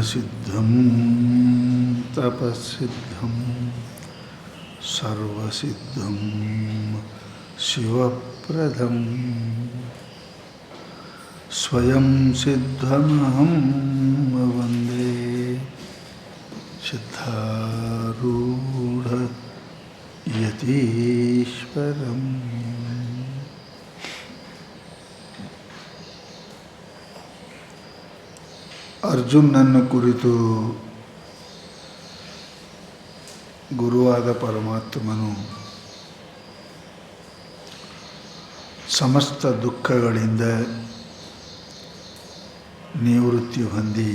सिद्धं तपसिद्धं सर्वसिद्धं शिवप्रदं स्वयं सिद्धमहं वन्दे सिद्धारूढ यतीश्वरम्। ಅರ್ಜುನನ್ನು ಕುರಿತು ಗುರುವಾದ ಪರಮಾತ್ಮನು ಸಮಸ್ತ ದುಃಖಗಳಿಂದ ನಿವೃತ್ತಿ ಹೊಂದಿ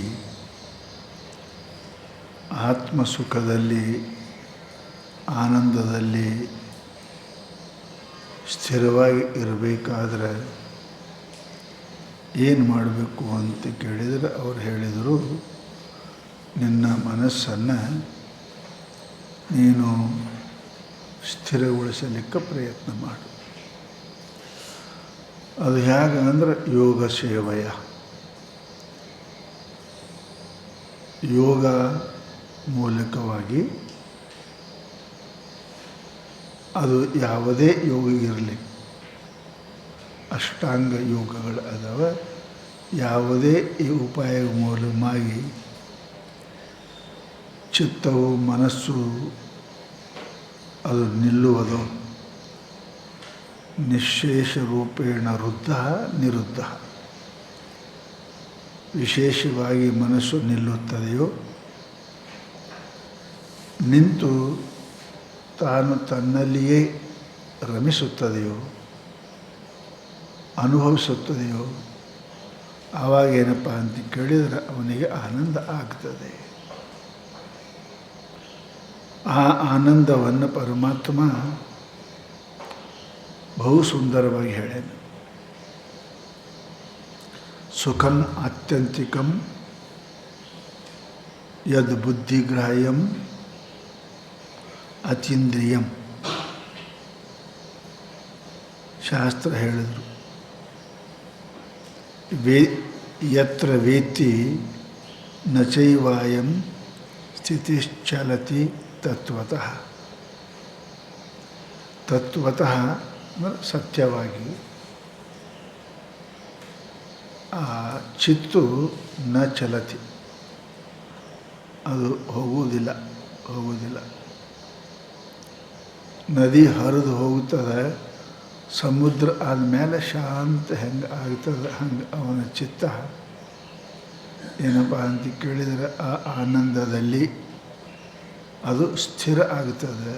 ಆತ್ಮಸುಖದಲ್ಲಿ ಆನಂದದಲ್ಲಿ ಸ್ಥಿರವಾಗಿ ಇರಬೇಕಾದ್ರೆ ಏನು ಮಾಡಬೇಕು ಅಂತ ಕೇಳಿದರೆ ಅವರು ಹೇಳಿದರು, ನಿನ್ನ ಮನಸ್ಸನ್ನು ನೀನು ಸ್ಥಿರಗೊಳಿಸಲಿಕ್ಕೆ ಪ್ರಯತ್ನ ಮಾಡು. ಅದು ಹೇಗೆ ಅಂದರೆ ಯೋಗ ಸೇವೆಯ ಯೋಗ ಮೂಲಕವಾಗಿ, ಅದು ಯಾವುದೇ ಯೋಗ ಇರಲಿ, ಅಷ್ಟಾಂಗ ಯೋಗಗಳು ಅದಾವ, ಯಾವುದೇ ಈ ಉಪಾಯ ಮೂಲಕವಾಗಿ ಚಿತ್ತವು ಮನಸ್ಸು ಅದು ನಿಲ್ಲುವುದು. ನಿಶೇಷ ರೂಪೇಣ ವೃದ್ಧ ನಿರುದ್ಧ, ವಿಶೇಷವಾಗಿ ಮನಸ್ಸು ನಿಲ್ಲುತ್ತದೆಯೋ, ನಿಂತು ತಾನು ತನ್ನಲ್ಲಿಯೇ ರಮಿಸುತ್ತದೆಯೋ, ಅನುಭವಿಸುತ್ತದೆಯೋ, ಆವಾಗೇನಪ್ಪ ಅಂತ ಕೇಳಿದರೆ ಅವನಿಗೆ ಆನಂದ ಆಗ್ತದೆ. ಆ ಆನಂದವನ್ನು ಪರಮಾತ್ಮ ಬಹು ಸುಂದರವಾಗಿ ಹೇಳ್ಯಾನ. ಸುಖಂ ಆತ್ಯಂತಿಕಂ ಯದ್ ಬುದ್ಧಿಗ್ರಾಹ್ಯಂ ಅತೀಂದ್ರಿಯಂ. ಶಾಸ್ತ್ರ ಹೇಳಿದರು, ಯತ್ರ ವೇತ್ತಿ ನ ಚೈವಾಯಂ ಸ್ಥಿತಿಶ್ಚಲತಿ ತತ್ವತಃ. ತತ್ವತಃ ಅಂದರೆ ಸತ್ಯವಾಗಿ ಆ ಚಿತ್ತು ನ ಚಲತಿ, ಅದು ಹೋಗುವುದಿಲ್ಲ. ನದಿ ಹರಿದು ಹೋಗುತ್ತದೆ, ಸಮುದ್ರ ಆದಮೇಲೆ ಶಾಂತ ಹೆಂಗೆ ಆಗ್ತದೆ ಹಂಗೆ ಅವನ ಚಿತ್ತ ಏನಪ್ಪ ಅಂತ ಕೇಳಿದರೆ ಆ ಆನಂದದಲ್ಲಿ ಅದು ಸ್ಥಿರ ಆಗ್ತದೆ.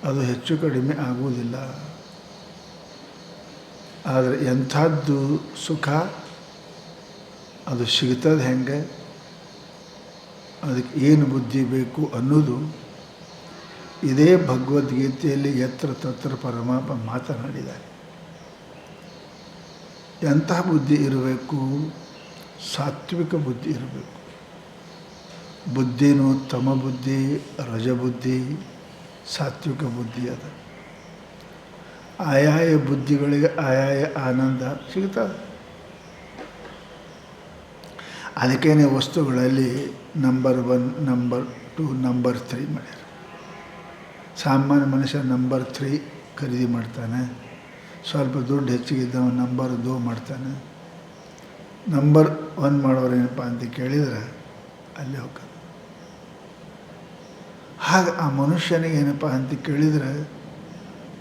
ಅದು ಹೆಚ್ಚು ಕಡಿಮೆ ಆಗುವುದಿಲ್ಲ. ಆದರೆ ಎಂಥದ್ದು ಸುಖ ಅದು ಸಿಗ್ತದೆ ಹೆಂಗೆ, ಅದಕ್ಕೆ ಏನು ಬುದ್ಧಿ ಬೇಕು ಅನ್ನೋದು ಇದೇ ಭಗವದ್ಗೀತೆಯಲ್ಲಿ ಯತ್ರ ತತ್ರ ಪರಮಾತ್ಮ ಮಾತನಾಡಿದ್ದಾರೆ. ಎಂತಹ ಬುದ್ಧಿ ಇರಬೇಕು? ಸಾತ್ವಿಕ ಬುದ್ಧಿ ಇರಬೇಕು. ಬುದ್ಧಿನೂ ತಮ ಬುದ್ಧಿ, ರಜಬುದ್ಧಿ, ಸಾತ್ವಿಕ ಬುದ್ಧಿ ಅದ. ಆಯಾಯ ಬುದ್ಧಿಗಳಿಗೆ ಆಯಾಯ ಆನಂದ ಸಿಗ್ತದೆ. ಅದಕ್ಕೇನೆ ವಸ್ತುಗಳಲ್ಲಿ ನಂಬರ್ 1, ನಂಬರ್ 2, ನಂಬರ್ 3 ಮಾಡ್ಯಾರ. ಸಾಮಾನ್ಯ ಮನುಷ್ಯ ನಂಬರ್ 3 ಖರೀದಿ ಮಾಡ್ತಾನೆ, ಸ್ವಲ್ಪ ದುಡ್ಡು ಹೆಚ್ಚಿಗಿದ್ದವ ನಂಬರ್ 2 ಮಾಡ್ತಾನೆ. ನಂಬರ್ 1 ಮಾಡೋರು ಏನಪ್ಪ ಅಂತ ಕೇಳಿದರೆ ಅಲ್ಲಿ ಹೋಗ್ತಾನೆ. ಹಾಗೆ ಆ ಮನುಷ್ಯನಿಗೆ ಏನಪ್ಪ ಅಂತ ಕೇಳಿದರೆ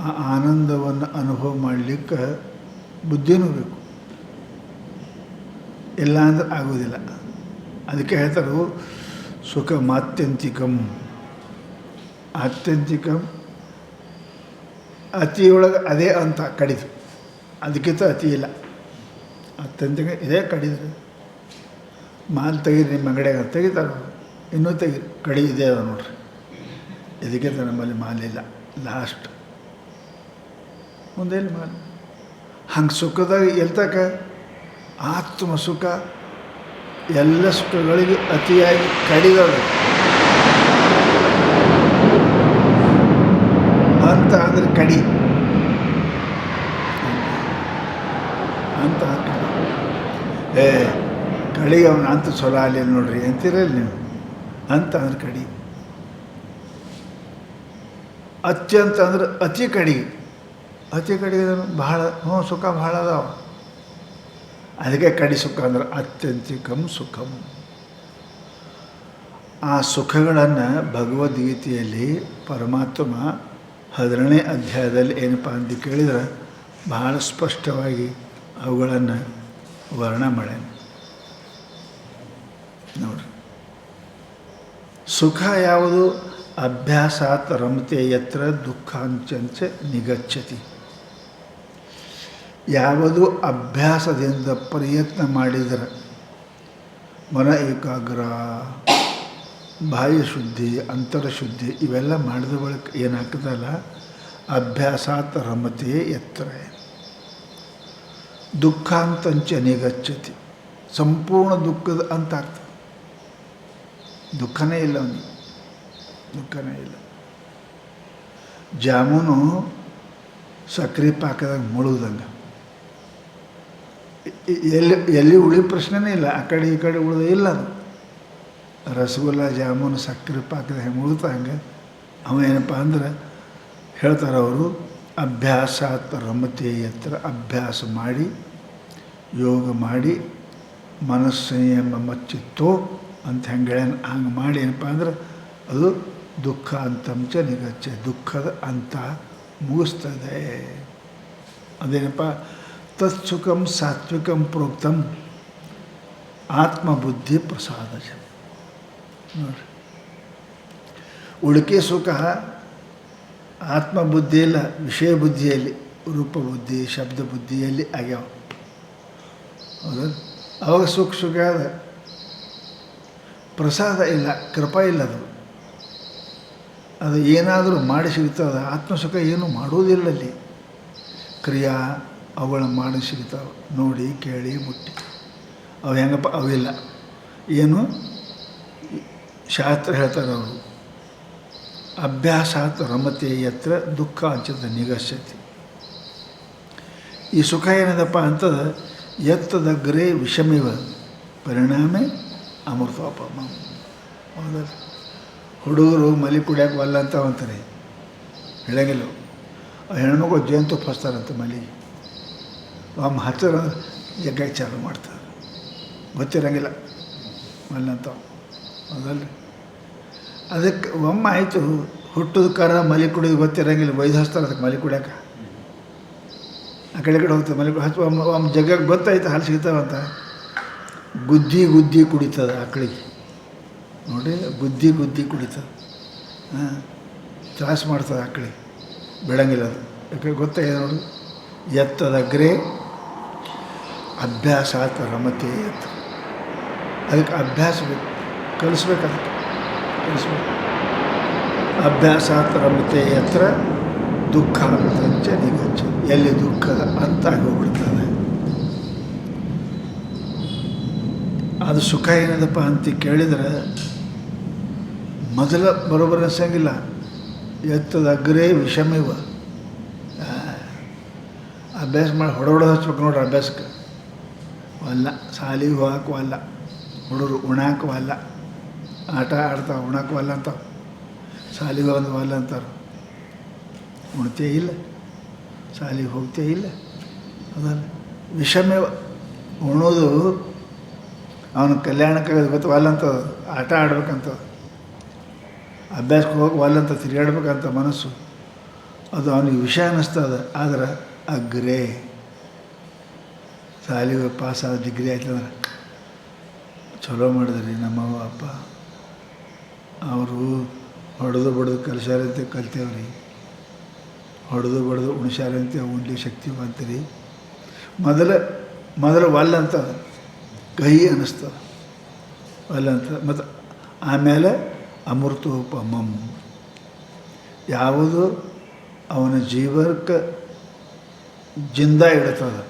ಆ ಆನಂದವನ್ನು ಅನುಭವ ಮಾಡಲಿಕ್ಕೆ ಬುದ್ಧಿನೂ ಬೇಕು, ಇಲ್ಲ ಅಂದ್ರೆ ಆಗೋದಿಲ್ಲ. ಅದಕ್ಕೆ ಹೇಳ್ತಾರೆ ಸುಖ ಮಾತ್ಯಂತಿಕಂ. ಆತ್ಯಂತಿಕಂ ಅತಿಯೊಳಗೆ ಅದೇ ಅಂತ ಕಡಿದು, ಅದಕ್ಕಿಂತ ಅತಿ ಇಲ್ಲ. ಆತ್ಯಂತಿಕ ಇದೇ ಕಡಿದ್ರೆ ಮಾಲ್ ತೆಗೀರಿ, ನಿಮ್ಮ ಅಂಗಡಿಯಾಗ ತೆಗಿತಾರೆ, ಇನ್ನೂ ತೆಗೀರಿ, ಕಡಿ ಇದೆ ಅದ ನೋಡ್ರಿ. ಇದಕ್ಕಿಂತ ನಮ್ಮಲ್ಲಿ ಮಾಲಿಲ್ಲ, ಲಾಸ್ಟ್ ಮುಂದೆಲ್ಲಿ ಮಾಲ್. ಹಂಗೆ ಸುಖದಾಗ ಎಲ್ತಕ ಆತ್ಮ ಸುಖ ಎಲ್ಲ ಸುಖಗಳಿಗೆ ಅತಿಯಾಗಿ ಕಡಿದದ ಅಂತ ಅಂದರೆ ಕಡಿ ಅಂತ ಕಡೆಗೆ ಅವನು ಅಂತ ಚಲೋ ಅಲ್ಲಿ ನೋಡ್ರಿ ಅಂತೀರಲ್ಲ ನೀವು, ಅಂತ ಅಂದ್ರೆ ಕಡಿ. ಅತ್ಯಂತ ಅಂದ್ರೆ ಅತಿ ಕಡಿಗೆ, ಅತಿ ಕಡಿಗೆ ಭಾಳ ಸುಖ ಭಾಳ ಅದಾವ. ಅದಕ್ಕೆ ಕಡಿ ಸುಖ ಅಂದ್ರೆ ಅತ್ಯಂತಿಕಂ ಸುಖಂ. ಆ ಸುಖಗಳನ್ನು ಭಗವದ್ಗೀತೆಯಲ್ಲಿ ಪರಮಾತ್ಮ 10ನೇ ಅಧ್ಯಾಯದಲ್ಲಿ ಏನಪ್ಪ ಅಂತ ಕೇಳಿದ್ರೆ ಬಹಳ ಸ್ಪಷ್ಟವಾಗಿ ಅವುಗಳನ್ನು ವರ್ಣ ಮಾಡ್ಯಾನ ನೋಡ್ರಿ. ಸುಖ ಯಾವುದು? ಅಭ್ಯಾಸಾತ್ ರಮತೆ ಯತ್ರ ದುಃಖಾಂಚಂಚ ನಿಗಚ್ಚತಿ. ಯಾವುದು ಅಭ್ಯಾಸದಿಂದ ಪ್ರಯತ್ನ ಮಾಡಿದರೆ ಮನ ಏಕಾಗ್ರ, ಬಾಹ್ಯ ಶುದ್ಧಿ, ಅಂತರಶುದ್ಧಿ ಇವೆಲ್ಲ ಮಾಡಿದ ಬಳಿಕ ಏನಾಗ್ತದಲ್ಲ, ಅಭ್ಯಾಸಾತ್ ರಮತೆ ಯತ್ರ ದುಃಖಾಂತಂಚ ನಿಗಚ್ಚತಿ. ಸಂಪೂರ್ಣ ದುಃಖದ ಅಂತ ಆಗ್ತದೆ. ದುಃಖನೇ ಇಲ್ಲ ಅವನಿಗೆ, ದುಃಖನೇ ಇಲ್ಲ. ಜಾಮೂನು ಸಕ್ಕರೆ ಪಾಕದಾಗ ಮುಳುಗ್ದಂಗೆ, ಎಲ್ಲಿ ಉಳಿ ಪ್ರಶ್ನೆನೇ ಇಲ್ಲ, ಆ ಕಡೆ ಈ ಕಡೆ ಉಳಿದ ಇಲ್ಲ. ಅದು ರಸಗುಲ್ಲ ಜಾಮೂನು ಸಕ್ಕರೆ ಪಾಕದ ಹೆಂಗೆ ಮುಳುಗ್ತಾ ಹಂಗೆ ಅವ ಏನಪ್ಪ ಅಂದ್ರೆ ಹೇಳ್ತಾರೆ ಅವರು, ಅಭ್ಯಾಸಾತ್ ರಮತೆ ಯತ್ರ. ಅಭ್ಯಾಸ ಮಾಡಿ, ಯೋಗ ಮಾಡಿ, ಮನಸ್ಸಂಯಮ ಮಚ್ಚಿತ್ತೋ ಅಂತ ಹೆಂಗೆ ಹಂಗೆ ಮಾಡಿ ಏನಪ್ಪ ಅಂದ್ರೆ ಅದು ದುಃಖ ಅಂತಂಚ ನಿಗಚ್ಚೆ, ದುಃಖದ ಅಂತ ಮುಗಿಸ್ತದೆ. ಅದೇನಪ್ಪ, ತತ್ಸುಖಂ ಸಾತ್ವಿಕಂ ಪ್ರೋಕ್ತಂ ಆತ್ಮಬುದ್ಧಿ ಪ್ರಸಾದಜ. ನೋಡಿ, ಉಳಿಕೆ ಸುಖ ಆತ್ಮಬುದ್ಧಿಯಿಲ್ಲ, ವಿಷಯ ಬುದ್ಧಿಯಲ್ಲಿ, ರೂಪಬುದ್ಧಿ ಶಬ್ದ ಬುದ್ಧಿಯಲ್ಲಿ ಆಗ್ಯಾವ. ಹೌದಾ? ಅವಾಗ ಸುಖ ಅದ, ಪ್ರಸಾದ ಇಲ್ಲ, ಕೃಪಾ ಇಲ್ಲ. ಅದು ಏನಾದರೂ ಮಾಡಿ ಸಿಗ್ತದೆ. ಆತ್ಮಸುಖ ಏನು ಮಾಡುವುದಿಲ್ಲ. ಅಲ್ಲಿ ಕ್ರಿಯಾ ಅವುಗಳ ಮಾಡಿ ಸಿಗ್ತಾವೆ, ನೋಡಿ ಕೇಳಿ ಮುಟ್ಟಿ. ಅವು ಹೆಂಗಪ್ಪ? ಅವಿಲ್ಲ. ಏನು ಶಾಸ್ತ್ರ ಹೇಳ್ತಾರೆ ಅವರು, ಅಭ್ಯಾಸಾತ್ ರಮತೆ ಯತ್ರ ದುಃಖ ಅಂಚದ ನಿಗಚ್ಚತಿ. ಈ ಸುಖ ಏನದಪ್ಪ ಅಂತದ, ಎತ್ತದಗ್ರೆ ವಿಷಮಿವ ಪರಿಣಾಮೆ ಅಮೃತೋಪಮ. ಹೌದಲ್ಲ? ಹುಡುಗರು ಮಲಿ ಕುಡಿಯೋಕೆ ಒಲ್ಲ ಅಂತ ಅಂತಾರೆ, ಹೇಳಂಗಿಲ್ಲ. ಹೆಣ್ಮಕ್ಳು ಜೇನುತುಪ್ಪ ಹಚ್ತಾರಂತ ಮಲಿಗೆ, ಒಮ್ಮೆ ಹಚ್ಚರ ಜಗ್ಗಕ್ಕೆ ಚಾಲು ಮಾಡ್ತಾರೆ, ಗೊತ್ತಿರಂಗಿಲ್ಲ ಒಲ್ಲ ಅಂತ. ಹೌದಲ್ರಿ? ಅದಕ್ಕೆ ಒಮ್ಮೆ ಆಯಿತು, ಹುಟ್ಟದ ಕರ ಮಲಿ ಕುಡಿದು ಗೊತ್ತಿರಂಗಿಲ್ಲ, ಒಯ್ದು ಹಚ್ತಾರೆ ಅದಕ್ಕೆ ಮಲಿ ಕುಡಿಯೋಕೆ. ಆ ಕಡೆ ಹೋಗ್ತದೆ ಮಲಿ ಹಚ್ಚು. ಒಮ್ಮೆ ಜಗ್ಗಕ್ಕೆ ಗೊತ್ತಾಯ್ತು ಹಾಲು ಸಿಗ್ತಾವಂತ, ಗುದ್ದಿ ಕುಡಿತದೆ ಆಕಳಿಗೆ. ನೋಡಿ, ಗುದ್ದಿ ಕುಡಿತದೆ. ತ್ರಾಸು ಮಾಡ್ತದೆ ಆಕಳಿಗೆ, ಬಿಡಂಗಿಲ್ಲ ಅದು. ಯಾಕೆ ಗೊತ್ತಾಗಿದೆ ನೋಡು, ಎತ್ತದಗ್ರೆ ಅಭ್ಯಾಸಾತ್ ರಮತೆ ಎತ್ತ. ಅದಕ್ಕೆ ಅಭ್ಯಾಸ ಬೇಕು, ಕಲಿಸ್ಬೇಕು. ಅದಕ್ಕೆ ಕಲಿಸ್ಬೇಕು. ಅಭ್ಯಾಸಾತ್ ರಮತೆ ಯತ್ರ ದುಃಖ ಅಂತಂಚ ನಿಗಚ್ಚ. ಎಲ್ಲಿ ದುಃಖದ ಅಂತ ಹೋಗ್ಬಿಡ್ತದೆ. ಅದು ಸುಖ ಏನದಪ್ಪ ಅಂತ ಕೇಳಿದ್ರೆ ಮೊದಲ ಬರೋಬ್ಬರ ಅನ್ಸಂಗಿಲ್ಲ. ಎತ್ತದಗ್ರೆ ವಿಷಮಿವ. ಅಭ್ಯಾಸ ಮಾಡಿ ಹೊಡೋದು ಹಚ್ಬೇಕು ನೋಡ್ರಿ ಅಭ್ಯಾಸಕ್ಕೆ. ಅಲ್ಲ, ಸಾಲಿಗೆ ಹೋಗಕ್ಕೂ ಅಲ್ಲ, ಹುಡುಗರು ಉಣಾಕೂ ಅಲ್ಲ, ಆಟ ಆಡ್ತಾವೆ ಉಣಾಕೂ ಅಲ್ಲ ಅಂತಾವೆ, ಸಾಲಿಗೆ ಒಂದು ಅಲ್ಲ ಅಂತಾರೆ. ಉಣ್ತೇ ಇಲ್ಲ, ಸಾಲಿಗೆ ಹೋಗ್ತೇ ಇಲ್ಲ. ಅದಲ್ಲ ವಿಷಮೇ. ಉಣೋದು ಅವನ ಕಲ್ಯಾಣಕ್ಕೆ ಗೊತ್ತು ಅಲ್ಲ ಅಂತ, ಆಟ ಆಡ್ಬೇಕಂತ, ಅಭ್ಯಾಸಕ್ಕೆ ಹೋಗಿ ಅಲ್ಲಂತ, ತಿರುಗಾಡ್ಬೇಕಂತ ಮನಸ್ಸು. ಅದು ಅವನಿಗೆ ವಿಷಯ ಅನ್ನಿಸ್ತದೆ. ಆದ್ರೆ ಅಗ್ರೆ ಸಾಲಿಗೆ ಪಾಸಾದ ಡಿಗ್ರಿ ಆಯ್ತಂದ್ರೆ ಚಲೋ ಮಾಡಿದ್ರಿ ನಮ್ಮವ್ವ ಅಪ್ಪ, ಅವರು ಹೊಡೆದು ಬಡ್ದು ಕಲಿಸ್ಯಾರಂತೆ ಕಲ್ತೇವ್ರಿ, ಹೊಡೆದು ಬಡ್ದು ಉಣಿಸ್ಯಾರಂತೆ ಉಣ್ಲಿ ಶಕ್ತಿ ಬಂತೀರಿ. ಮೊದಲು ಒಲ್ಲಂತ ಕಹಿ ಅನ್ನಿಸ್ತದೆ, ಒಲ್ಲಂತ. ಮತ್ತು ಆಮೇಲೆ ಅಮೃತೋಪಮಂ. ಯಾವುದು ಅವನ ಜೀವಕ್ಕೆ ಜಿಂದ ಇಡ್ತದೆ,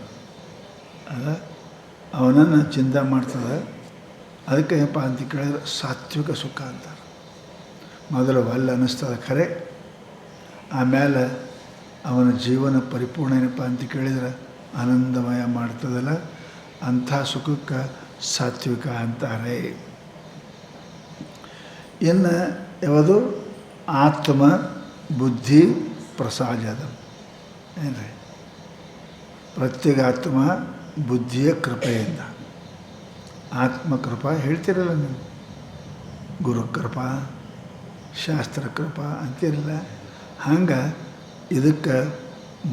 ಅದ ಅವನನ್ನು ಜಿಂದ ಮಾಡ್ತದೆ. ಅದಕ್ಕೆ ಏನಪ್ಪ ಅಂತ ಕೇಳಿದ್ರೆ ಸಾತ್ವಿಕ ಸುಖ ಅಂತಾರೆ. ಮೊದಲು ಒಲ್ಲ ಅನ್ನಿಸ್ತದೆ ಖರೆ, ಆಮೇಲೆ ಅವನ ಜೀವನ ಪರಿಪೂರ್ಣ ಏನಪ್ಪ ಅಂತ ಕೇಳಿದ್ರೆ ಆನಂದಮಯ ಮಾಡ್ತದಲ್ಲ. ಅಂಥ ಸುಖಕ್ಕೆ ಸಾತ್ವಿಕ ಅಂತಾರೆ. ಇನ್ನು ಯಾವುದು ಆತ್ಮ ಬುದ್ಧಿ ಪ್ರಸಾದದ ಏನ್ರಿ, ಪ್ರತ್ಯೇಗಾತ್ಮ ಬುದ್ಧಿಯ ಕೃಪೆಯಿಂದ. ಆತ್ಮಕೃಪಾ ಹೇಳ್ತಿರಲ್ಲ ನೀವು, ಗುರುಕೃಪಾ ಶಾಸ್ತ್ರಕೃಪಾ ಅಂತಿರಲ್ಲ. ಹಂಗೆ ಇದಕ್ಕೆ